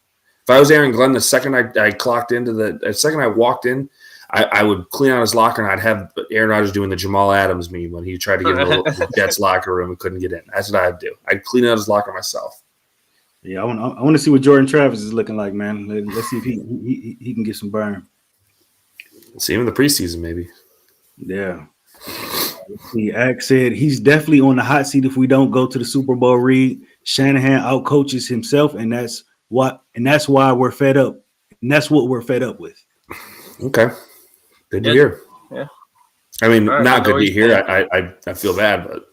If I was Aaron Glenn, the second I walked in, I would clean out his locker, and I'd have Aaron Rodgers doing the Jamal Adams meme when he tried to get into the Jets locker room and couldn't get in. That's what I'd do. I'd clean out his locker myself. Yeah, I want to see what Jordan Travis is looking like, man. Let's see if he can get some burn. See him in the preseason, maybe. Yeah. Ag said he's definitely on the hot seat if we don't go to the Super Bowl. Reid Shanahan outcoaches himself, and that's why we're fed up. And that's what we're fed up with. Okay. Good to hear. Yeah. I mean, right, not good to hear. I feel bad, but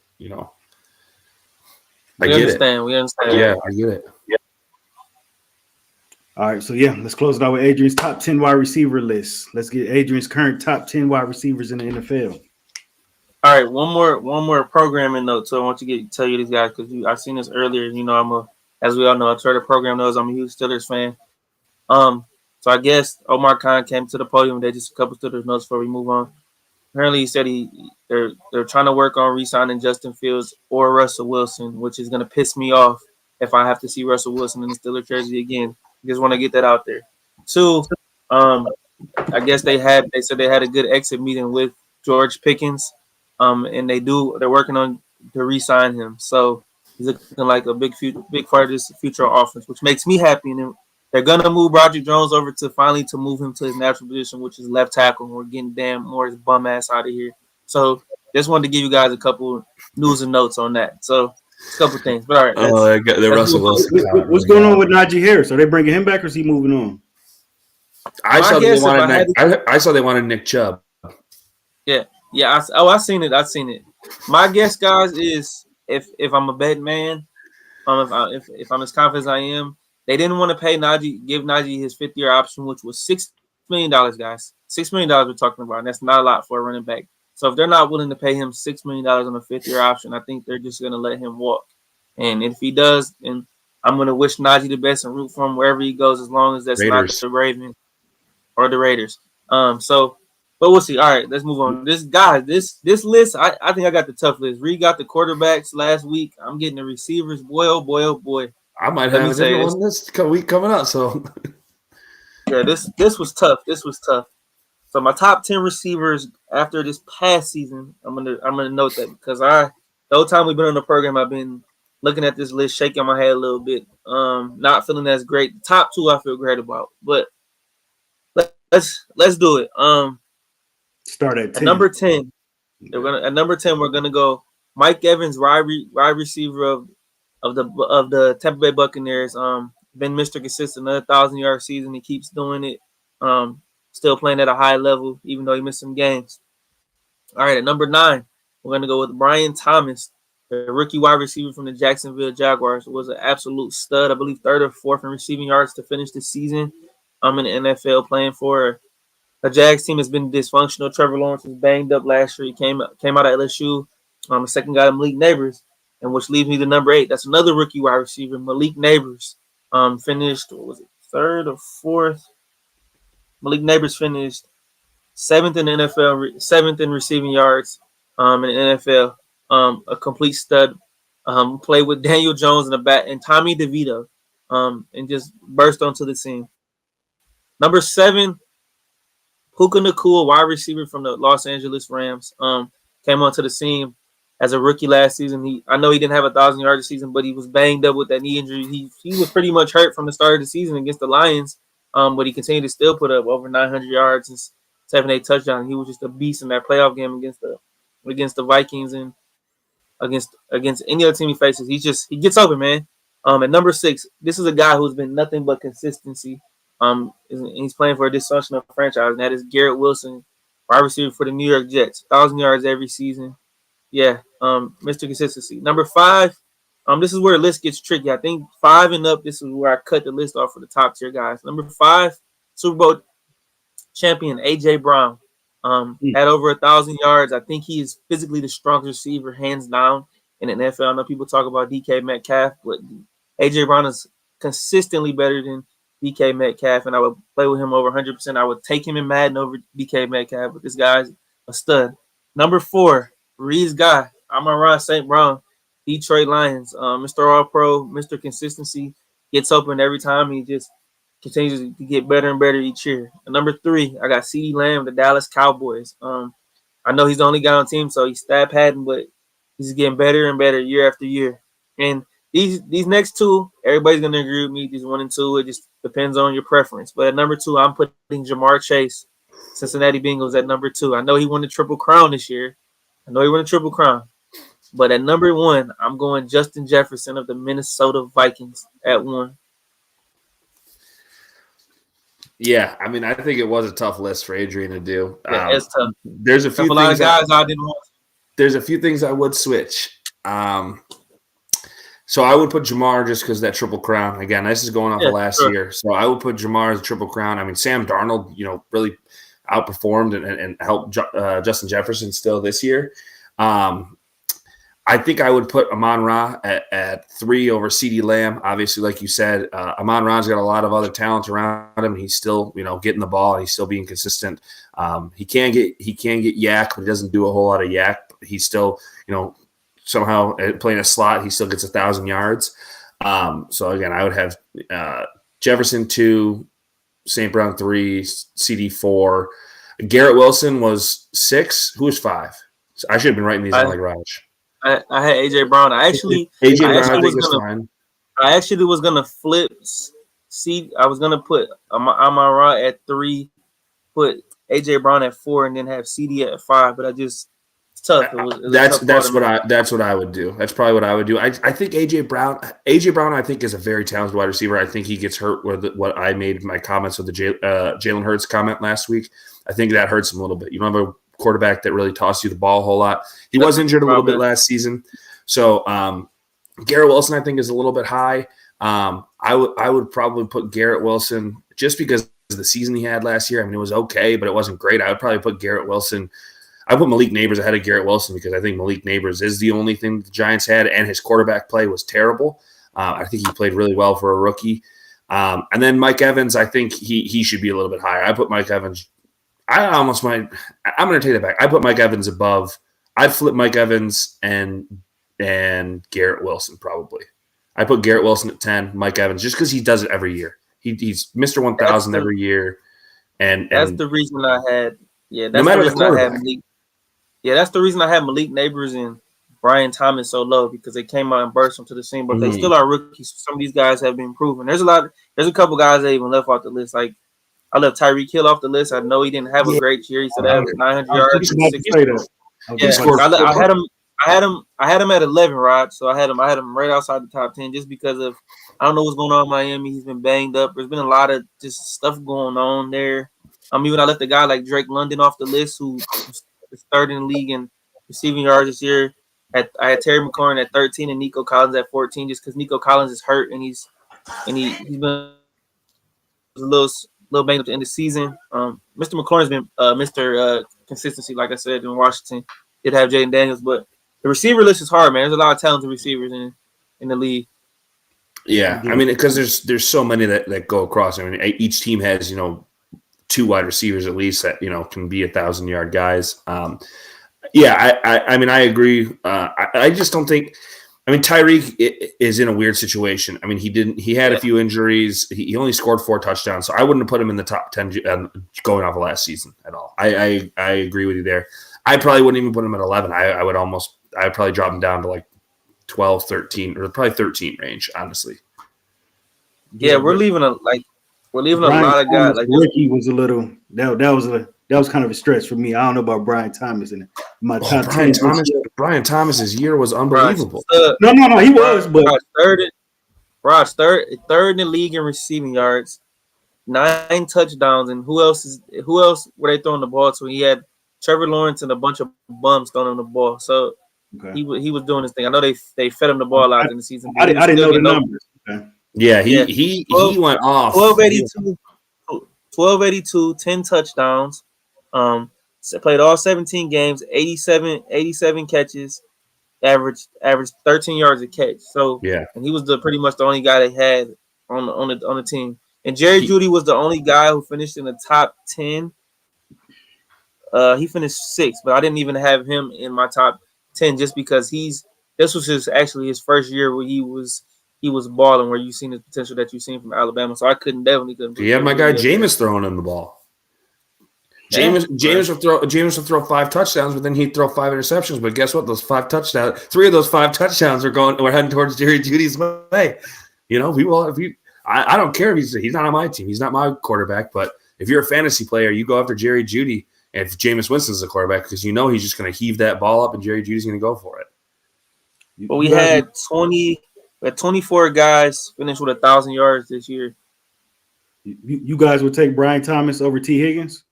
I get it. We understand. Yeah, I get it. Yeah. All right, so let's close it out with Adrian's top 10 wide receiver list. Let's get Adrian's current top 10 wide receivers in the NFL. All right, one more programming note. So I want to tell you these guys because I've seen this earlier. As we all know, I'm sure the program knows I'm a huge Steelers fan. So I guess Omar Khan came to the podium. They just a couple Steelers notes before we move on. Apparently, he said they're trying to work on re-signing Justin Fields or Russell Wilson, which is going to piss me off if I have to see Russell Wilson in the Steelers jersey again. Just want to get that out there. 2, I guess they said they had a good exit meeting with George Pickens, and they're working on to re-sign him. So he's looking like a big part of this future offense, which makes me happy. And they're gonna move Roger Jones over to move him to his natural position, which is left tackle. We're getting Dan Moore's bum ass out of here. So just wanted to give you guys a couple news and notes on that. So a couple things, but all right. The Russell Wilson. What's going on with Najee Harris? Are they bringing him back, or is he moving on? I saw they wanted Nick Chubb. Yeah. I seen it. My guess, guys, is if I'm a bet man, if I'm as confident as I am, they didn't want to give Najee his 5th-year option, which was $6 million, guys. $6 million we're talking about, and that's not a lot for a running back. So if they're not willing to pay him $6 million on a 5th-year option, I think they're just going to let him walk. And if he does, then I'm going to wish Najee the best and root for him wherever he goes, as long as that's Raiders. not the Ravens or the Raiders. But we'll see. All right, let's move on. This list, I think I got the tough list. Reid got the quarterbacks last week. I'm getting the receivers. Boy, oh boy, oh boy. I might have a different one this week coming up. So yeah, this was tough. So my top 10 receivers after this past season, I'm gonna note that because the whole time we've been on the program, I've been looking at this list, shaking my head a little bit, not feeling as great. The top 2 I feel great about, but let's do it. Start at 10. At number 10, we're gonna go Mike Evans, wide receiver of the Tampa Bay Buccaneers. Been Mr. Consistent, another 1,000-yard season. He keeps doing it. Still playing at a high level, even though he missed some games. All right, at number 9, we're gonna go with Brian Thomas, the rookie wide receiver from the Jacksonville Jaguars. Was an absolute stud. I believe 3rd or 4th in receiving yards to finish the season. I'm in the NFL playing for a Jags team has been dysfunctional. Trevor Lawrence was banged up last year. He came out at LSU. The second guy, Malik Neighbors, and which leads me to number 8. That's another rookie wide receiver, Malik Neighbors. Finished, what was it, 3rd or 4th? Malik Neighbors finished 7th in the NFL, 7th in receiving yards in the NFL. A complete stud. Played with Daniel Jones in the back and Tommy DeVito, and just burst onto the scene. Number 7, Puka Nacua, wide receiver from the Los Angeles Rams, came onto the scene as a rookie last season. I know he didn't have 1,000-yard season, but he was banged up with that knee injury. He was pretty much hurt from the start of the season against the Lions. But he continued to still put up over 900 yards and 7-8 touchdowns. He was just a beast in that playoff game against the Vikings and against any other team he faces. He gets open, man. At number 6, this is a guy who's been nothing but consistency. He's playing for a dysfunctional franchise, and that is Garrett Wilson, wide receiver for the New York Jets, 1,000 yards every season. Yeah, Mr. Consistency. Number 5, this is where the list gets tricky. I think 5 and up, this is where I cut the list off for the top tier guys. Number 5, Super Bowl champion A.J. Brown. Had over 1,000 yards. I think he is physically the strongest receiver, hands down, in the NFL. I know people talk about DK Metcalf, but A.J. Brown is consistently better than DK Metcalf, and I would play with him over 100%. I would take him in Madden over DK Metcalf, but this guy's a stud. Number 4, Reid's guy, Amon-Ra St. Brown, Detroit Lions, Mr. All-Pro, Mr. Consistency, gets open every time. He just continues to get better and better each year. And number 3, I got CeeDee Lamb, the Dallas Cowboys. I know he's the only guy on the team, so he's stat padding, but he's getting better and better year after year. And these next 2, everybody's going to agree with me. These 1 and 2, it just depends on your preference. But at number 2, I'm putting Jamar Chase, Cincinnati Bengals, at number 2. I know he won the Triple Crown this year. But at number 1, I'm going Justin Jefferson of the Minnesota Vikings at 1. Yeah, I mean, I think it was a tough list for Adrian to do. Yeah, it's tough. There's a few lot of guys I didn't want. There's a few things I would switch. So I would put Jamar just because that Triple Crown. Again, this is going off of last year. So I would put Jamar as a Triple Crown. I mean, Sam Darnold, really outperformed and helped Justin Jefferson still this year. I think I would put Amon-Ra at 3 over CeeDee Lamb. Obviously, like you said, Amon-Ra's got a lot of other talent around him. He's still, getting the ball. And he's still being consistent. He can get yak, but he doesn't do a whole lot of yak. But he's still, somehow playing a slot. He still gets 1,000 yards. So again, I would have Jefferson 2, St. Brown 3, CD 4. Garrett Wilson was 6. Who was 5? So I should have been writing these down like Raaj. I had AJ Brown. I actually was gonna flip. I was gonna put Amon-Ra at 3, put AJ Brown at 4, and then have CD at 5. But it's tough. That's what I would do. That's probably what I would do. I think AJ Brown, I think is a very talented wide receiver. I think he gets hurt with what I made my comments with the Jalen Hurts comment last week. I think that hurts him a little bit. You don't have a quarterback that really tossed you the ball a whole lot. He was injured a little bit last season. So Garrett Wilson, I think, is a little bit high. I would probably put Garrett Wilson just because of the season he had last year. I mean, it was okay, but it wasn't great. I would probably put Garrett Wilson. I put Malik Nabers ahead of Garrett Wilson because I think Malik Nabers is the only thing the Giants had, and his quarterback play was terrible. I think he played really well for a rookie. And then Mike Evans, I think he should be a little bit higher. I put Mike Evans. I'm going to take that back. I put Mike Evans above. I'd flip Mike Evans and Garrett Wilson probably. I put Garrett Wilson at 10, Mike Evans, just because he does it every year. He's Mr. 1000 every year. And that's the reason I had. Yeah, that's no the reason I had Malik. Yeah, that's the reason I had Malik Nabers and Brian Thomas so low, because they came out and burst onto the scene, but they still are rookies. Some of these guys have been proven. There's a couple guys that even left off the list. Like, I left Tyreek Hill off the list. I know he didn't have a great year. He said that was 900 yards. I had him at 11, Rod. So I had him right outside the top 10 just because of, I don't know what's going on in Miami. He's been banged up. There's been a lot of just stuff going on there. Even I left a guy like Drake London off the list, who is 3rd in the league in receiving yards this year. I had Terry McLaurin at 13 and Nico Collins at 14, just because Nico Collins is hurt and he's been a little banged up at the end of the season. Mr. McLaurin's been Mr. Consistency, like I said, in Washington. Did have Jaden Daniels, but the receiver list is hard, man. There's a lot of talented receivers in the league. Yeah, I mean, because there's so many that go across. I mean, each team has 2 wide receivers at least that can be 1,000-yard guys. I mean, I agree. I just don't think. I mean, Tyreek is in a weird situation. I mean, he had a few injuries. He only scored 4 touchdowns, so I wouldn't have put him in the top 10 going off of last season at all. I agree with you there. I probably wouldn't even put him at 11. I would probably drop him down to like 12, 13, or probably 13 range, honestly. Yeah, we're leaving We're leaving a Brian lot of guys. Thomas, rookie was a little that was kind of a stretch for me. I don't know about Brian Thomas in my top 10. Brian Thomas's year was unbelievable. No, he was, but Raj third in the league in receiving yards, 9 touchdowns, and who else were they throwing the ball to? He had Trevor Lawrence and a bunch of bums throwing him the ball. So he was doing his thing. I know they fed him the ball out in the season. I didn't know the numbers. Okay. Yeah, he went off. 1282, 10 touchdowns. Played all 17 games, 87 catches, averaged 13 yards a catch. So and he was pretty much the only guy they had on the team. And Jerry Jeudy was the only guy who finished in the top 10. He finished 6th, but I didn't even have him in my top 10 just because this was actually his first year where he was balling, where you seen the potential that you've seen from Alabama. So I definitely couldn't. You have my guy Jameis throwing him the ball. Jameis would throw 5 touchdowns, but then he'd throw 5 interceptions. But guess what? 3 of those 5 touchdowns we're heading towards Jerry Jeudy's way. You know, I don't care if he's not on my team. He's not my quarterback. But if you're a fantasy player, you go after Jerry Jeudy if Jameis Winston's the quarterback because you know he's just going to heave that ball up and Jerry Jeudy's going to go for it. But we had 24 guys finish with 1,000 yards this year. You guys would take Brian Thomas over T. Higgins?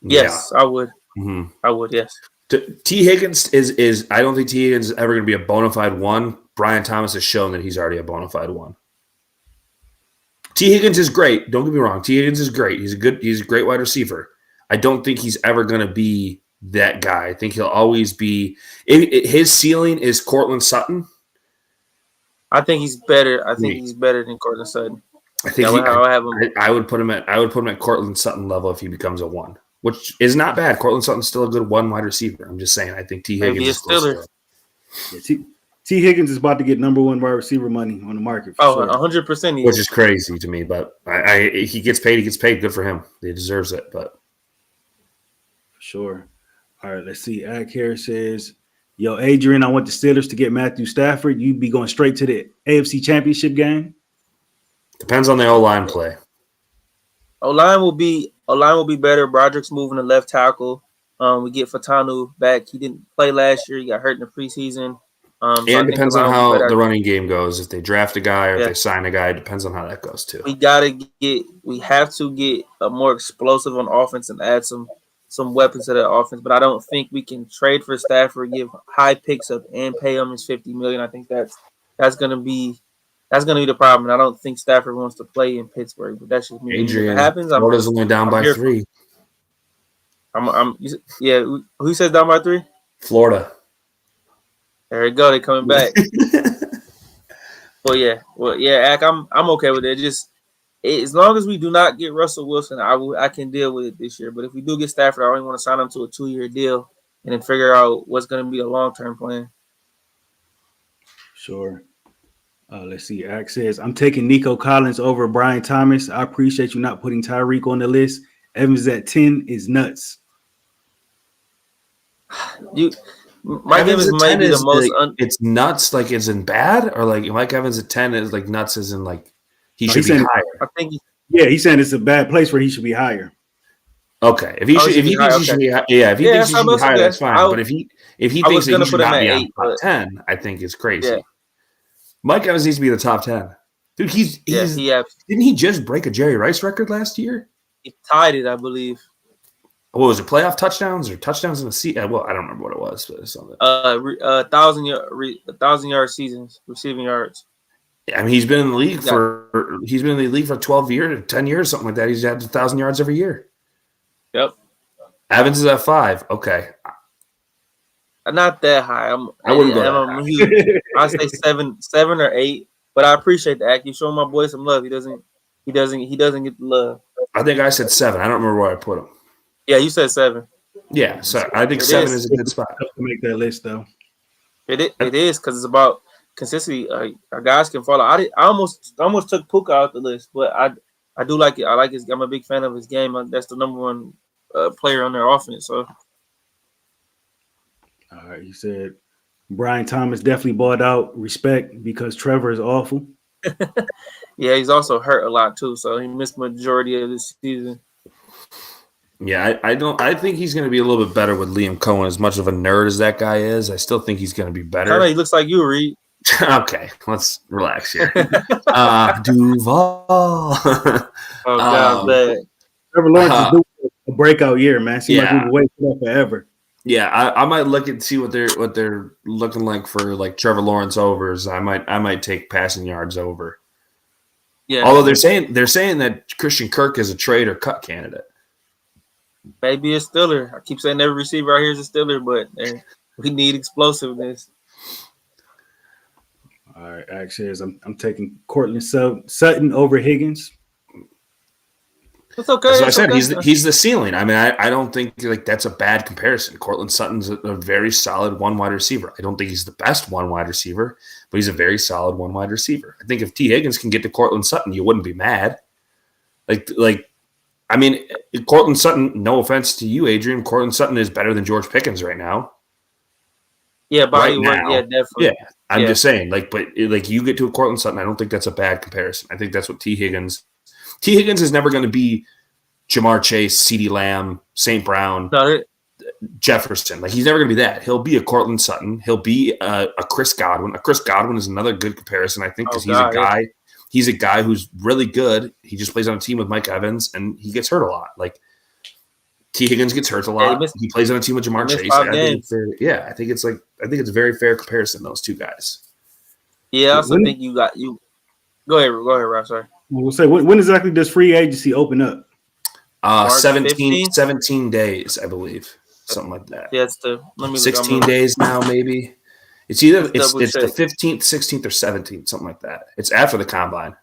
Yes, I would. Mm-hmm. I would, yes. T. Higgins is I don't think T. Higgins is ever going to be a bona fide 1. Brian Thomas has shown that he's already a bona fide 1. T. Higgins is great. Don't get me wrong. T. Higgins is great. He's a great wide receiver. I don't think he's ever going to be that guy. I think he'll always be his ceiling is Cortland Sutton. I think he's better. I think he's better than Cortland Sutton. I think I would put him at Cortland Sutton level if he becomes a 1, which is not bad. Cortland Sutton's still a good 1 wide receiver. I'm just saying. I think T. Higgins is close. T. Higgins is about to get number 1 wide receiver money on the market. For sure. 100%. Which is crazy to me, but he gets paid. He gets paid. Good for him. He deserves it. But for sure. All right, let's see. Ak here says, "Yo, Adrian, I want the Steelers to get Matthew Stafford. You'd be going straight to the AFC Championship game." Depends on the O-line play. O-line will be better. Broderick's moving to left tackle. We get Fatanu back. He didn't play last year. He got hurt in the preseason. And it depends on how the running game goes. If they draft a guy or if they sign a guy, it depends on how that goes too. We have to get a more explosive on offense and add some weapons to that offense. But I don't think we can trade for Stafford, give high picks up, and pay him his $50 million. I think that's gonna be the problem. And I don't think Stafford wants to play in Pittsburgh. But that's just me. Adrian, if it happens, Florida's only down by 3. Who says down by 3? Florida. There we go. They're coming back. Well, Ak, I'm okay with it. Just as long as we do not get Russell Wilson, I can deal with it this year. But if we do get Stafford, I only want to sign him to a 2-year deal and then figure out what's going to be a long-term plan. Sure. Let's see. Ak says, "I'm taking Nico Collins over Brian Thomas. I appreciate you not putting Tyreek on the list. Evans at 10 is nuts." Mike Evans might be the most. It's nuts, like it's in bad, or like Mike Evans at 10 is like nuts, as in like he should be higher. I think. He's saying it's a bad place where he should be higher. Okay, if he thinks he should be higher, that's fine. But if he thinks that he should not be on top 10, I think it's crazy. Yeah. Mike Evans needs to be in the top 10. Dude, didn't he just break a Jerry Rice record last year? He tied it, I believe. What was it? Playoff touchdowns or touchdowns in the season? Well, I don't remember what it was, but it's something. 1,000-yard seasons, receiving yards. I mean, he's been in the league for 12 years, 10 years, something like that. He's had 1,000 yards every year. Yep. Evans is at 5. Okay. Not that high. I wouldn't go. I say 7 or 8. But I appreciate the act. You showing my boy some love. He doesn't get the love. I think I said 7. I don't remember where I put him. Yeah, you said 7. Yeah, so I think 7 is a good spot to make that list, though. It is because it's about consistency. Our guys can follow. I almost took Puka out the list, but I do like it. I like his. I'm a big fan of his game. That's the number 1 player on their offense. So, all right, you said Brian Thomas definitely bought out respect because Trevor is awful. Yeah, he's also hurt a lot too, so he missed majority of this season. Yeah, I think he's going to be a little bit better with Liam Cohen. As much of a nerd as that guy is, I still think he's going to be better. Kind of, he looks like you, Reid. Okay, let's relax here. Duval. Oh God, bad. Trevor Lawrence is doing a breakout year, man. Seems like we've been waiting for that forever. Yeah, I might look and see what they're looking like for like Trevor Lawrence overs. I might take passing yards over. Yeah. Although they're saying that Christian Kirk is a trade or cut candidate. Maybe a Steeler. I keep saying every receiver out here is a Steeler, but we need explosiveness. All right, actually, I'm taking Cortland Sutton over Higgins. It's okay. As I said, he's the ceiling. I mean, I don't think like that's a bad comparison. Cortland Sutton's a very solid one wide receiver. I don't think he's the best one wide receiver, but he's a very solid one wide receiver. I think if T. Higgins can get to Cortland Sutton, you wouldn't be mad. I mean, Cortland Sutton, no offense to you, Adrian, Cortland Sutton is better than George Pickens right now. Yeah, body work, yeah, definitely. Yeah, I'm just saying, but you get to a Cortland Sutton, I don't think that's a bad comparison. I think that's what T. Higgins is never going to be Jamar Chase, CeeDee Lamb, St. Brown, Jefferson. Like, he's never going to be that. He'll be a Cortland Sutton. He'll be a Chris Godwin. A Chris Godwin is another good comparison, I think, because he's a guy. He's a guy who's really good. He just plays on a team with Mike Evans, and he gets hurt a lot. Like, T. Higgins gets hurt a lot. He plays on a team with Jamar Chase. I think it's a very fair comparison, those two guys. Yeah, I also think you got you. Go ahead, Rob. Sorry. We'll say when exactly does free agency open up? 17 days, I believe, something like that. Yeah, it's 16 days now, maybe. It's either the 15th, 16th, or 17th, something like that. It's after the combine.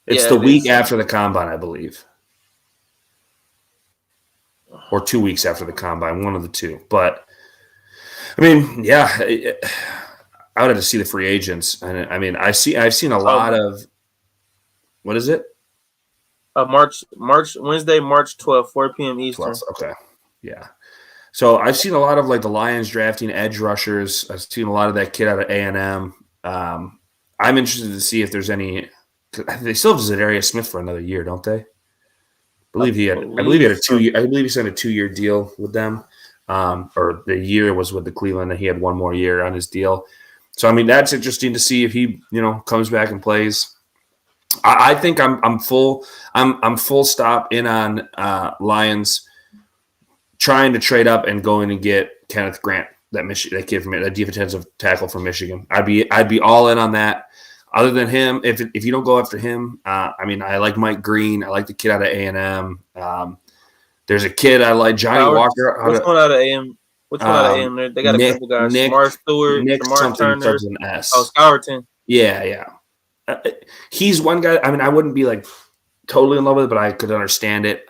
It's the week after the combine, I believe, or 2 weeks after the combine, one of the two. But I mean, yeah, I would have to see the free agents, and I mean, I've seen a lot of. What is it? Wednesday, March 12th, 4 p.m. Eastern. 12th, okay, yeah. So I've seen a lot of like the Lions drafting edge rushers. I've seen a lot of that kid out of A&M. I'm interested to see if there's any. They still have Zadarius Smith for another year, don't they? I believe he had a 2 year. I believe he signed a 2 year deal with them, or the year was with the Cleveland, and he had one more year on his deal. So I mean, that's interesting to see if he comes back and plays. I think I'm full stop in on Lions trying to trade up and going and get Kenneth Grant, that kid from that defensive tackle from Michigan. I'd be all in on that. Other than him, if you don't go after him, I mean, I like Mike Green. I like the kid out of A&M. There's a kid I like, Johnny Walker. What's going out of A&M? Which one out of A&M? They got a couple guys. Mark Stewart, Mark Turner. Scourton. Yeah. He's one guy. I mean, I wouldn't be like totally in love with it, but I could understand it.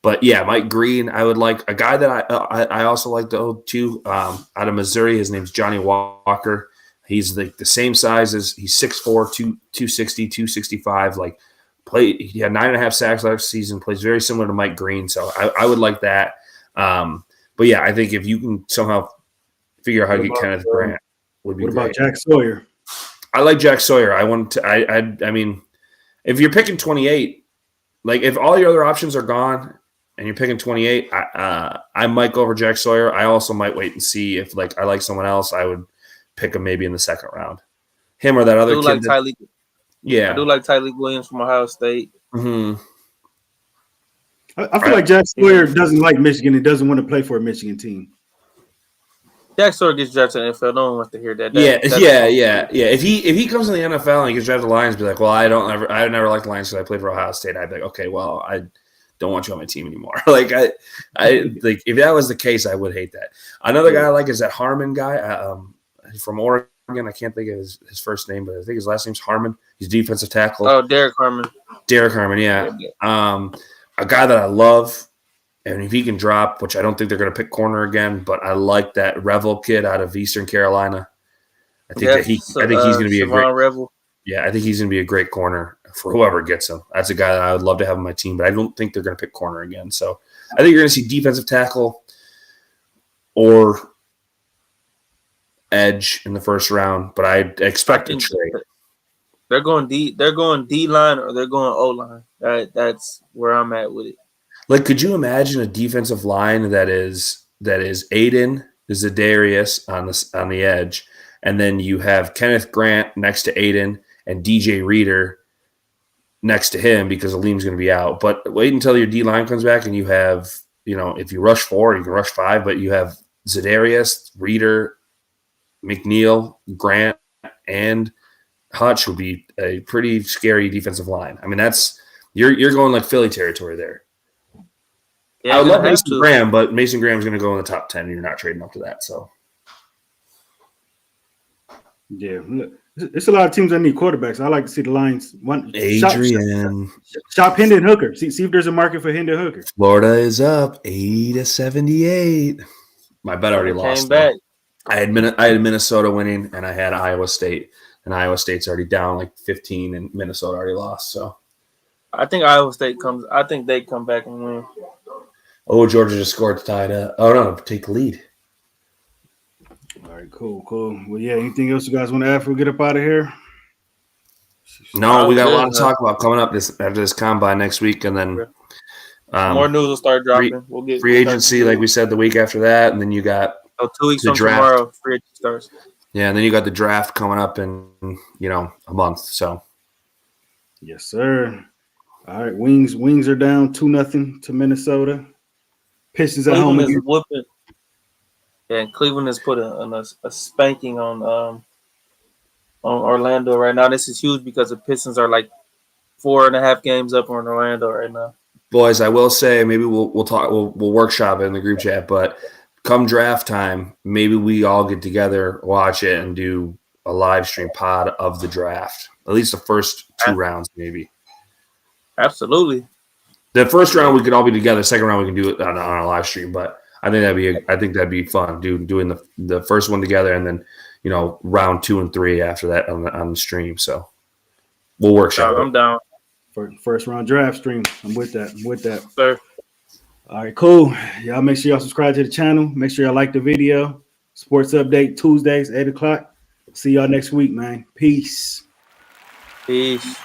But yeah, Mike Green, I would like a guy that I also like too. Out of Missouri, his name's Johnny Walker. He's like the same size as he's 6'4", 260, 265. Like he had 9.5 sacks last season. Plays very similar to Mike Green, so I would like that. But yeah, I think if you can somehow figure out how to get Kenneth Grant, would be. What about Jack Sawyer? I like Jack Sawyer. I mean, if you're picking 28, like if all your other options are gone and you're picking 28, I might go over Jack Sawyer. I also might wait and see if like I like someone else. I would pick him maybe in the second round. Him or that other kid. Like Tyleek. Yeah, I do like Tyleek Williams from Ohio State. Mm-hmm. I feel like Jack Sawyer doesn't like Michigan. He doesn't want to play for a Michigan team. Jack Sawyer gets drafted in the NFL. No one wants to hear that. Yeah. If he comes in the NFL and he gets drafted to the Lions, be like, well, I never liked the Lions because I played for Ohio State. I'd be like, okay, well, I don't want you on my team anymore. Like I like if that was the case, I would hate that. Another guy I like is that Harmon guy from Oregon. I can't think of his first name, but I think his last name's Harmon. He's defensive tackle. Oh, Derek Harmon. Yeah. A guy that I love. And if he can drop, which I don't think they're going to pick corner again, but I like that Revel kid out of Eastern Carolina. I think he's going to be a great Revel. Yeah, I think he's going to be a great corner for whoever gets him. That's a guy that I would love to have on my team, but I don't think they're going to pick corner again. So I think you're going to see defensive tackle or edge in the first round, but I expect a trade. They're going D. They're going D line or they're going O line. That's where I'm at with it. Like, could you imagine a defensive line that is Aiden, Zadarius on the edge, and then you have Kenneth Grant next to Aiden and DJ Reader next to him because Aleem's going to be out. But wait until your D line comes back and you have, if you rush 4, you can rush 5, but you have Zadarius, Reader, McNeil, Grant, and Hutch would be a pretty scary defensive line. I mean, that's you're going like Philly territory there. Yeah, I would love Mason Graham, but Mason Graham's going to go in the top 10, and you're not trading up to that. So, yeah, it's a lot of teams that need quarterbacks. I like to see the Lions. Adrian, shop Hendon Hooker. See if there's a market for Hendon Hooker. Florida is up 80-78. My bet already lost. Came back. I had Minnesota winning, and I had Iowa State, and Iowa State's already down like 15, and Minnesota already lost. So, I think Iowa State comes. I think they come back and win. Oh, Georgia just scored to tie it up. Oh, no, take the lead. All right, cool. Well, yeah, anything else you guys want to add before we get up out of here? No, we got a lot to talk about coming up after this combine next week, and then more news will start dropping. We'll get free agency, like we said, the week after that, and then you got 2 weeks the from draft. Tomorrow. Free agency starts. Yeah, and then you got the draft coming up in a month. So, yes, sir. All right, Wings are down 2-0 to Minnesota. Pistons at home again. Whooping. Yeah, and Cleveland has put a spanking on Orlando right now. This is huge because the Pistons are like 4.5 games up on Orlando right now. Boys, I will say maybe we'll talk. We'll workshop it in the group chat, but come draft time, maybe we all get together, watch it, and do a live stream pod of the draft. At least the first 2 rounds, maybe. Absolutely. The first round we could all be together. Second round we can do it on a live stream. But I think that'd be fun. Doing the first one together, and then round 2 and 3 after that on the stream. So we'll workshop. I'm down. For first round draft stream. I'm with that. Sir. All right, cool. Y'all make sure y'all subscribe to the channel. Make sure y'all like the video. Sports update Tuesdays, 8 o'clock. See y'all next week, man. Peace. Peace.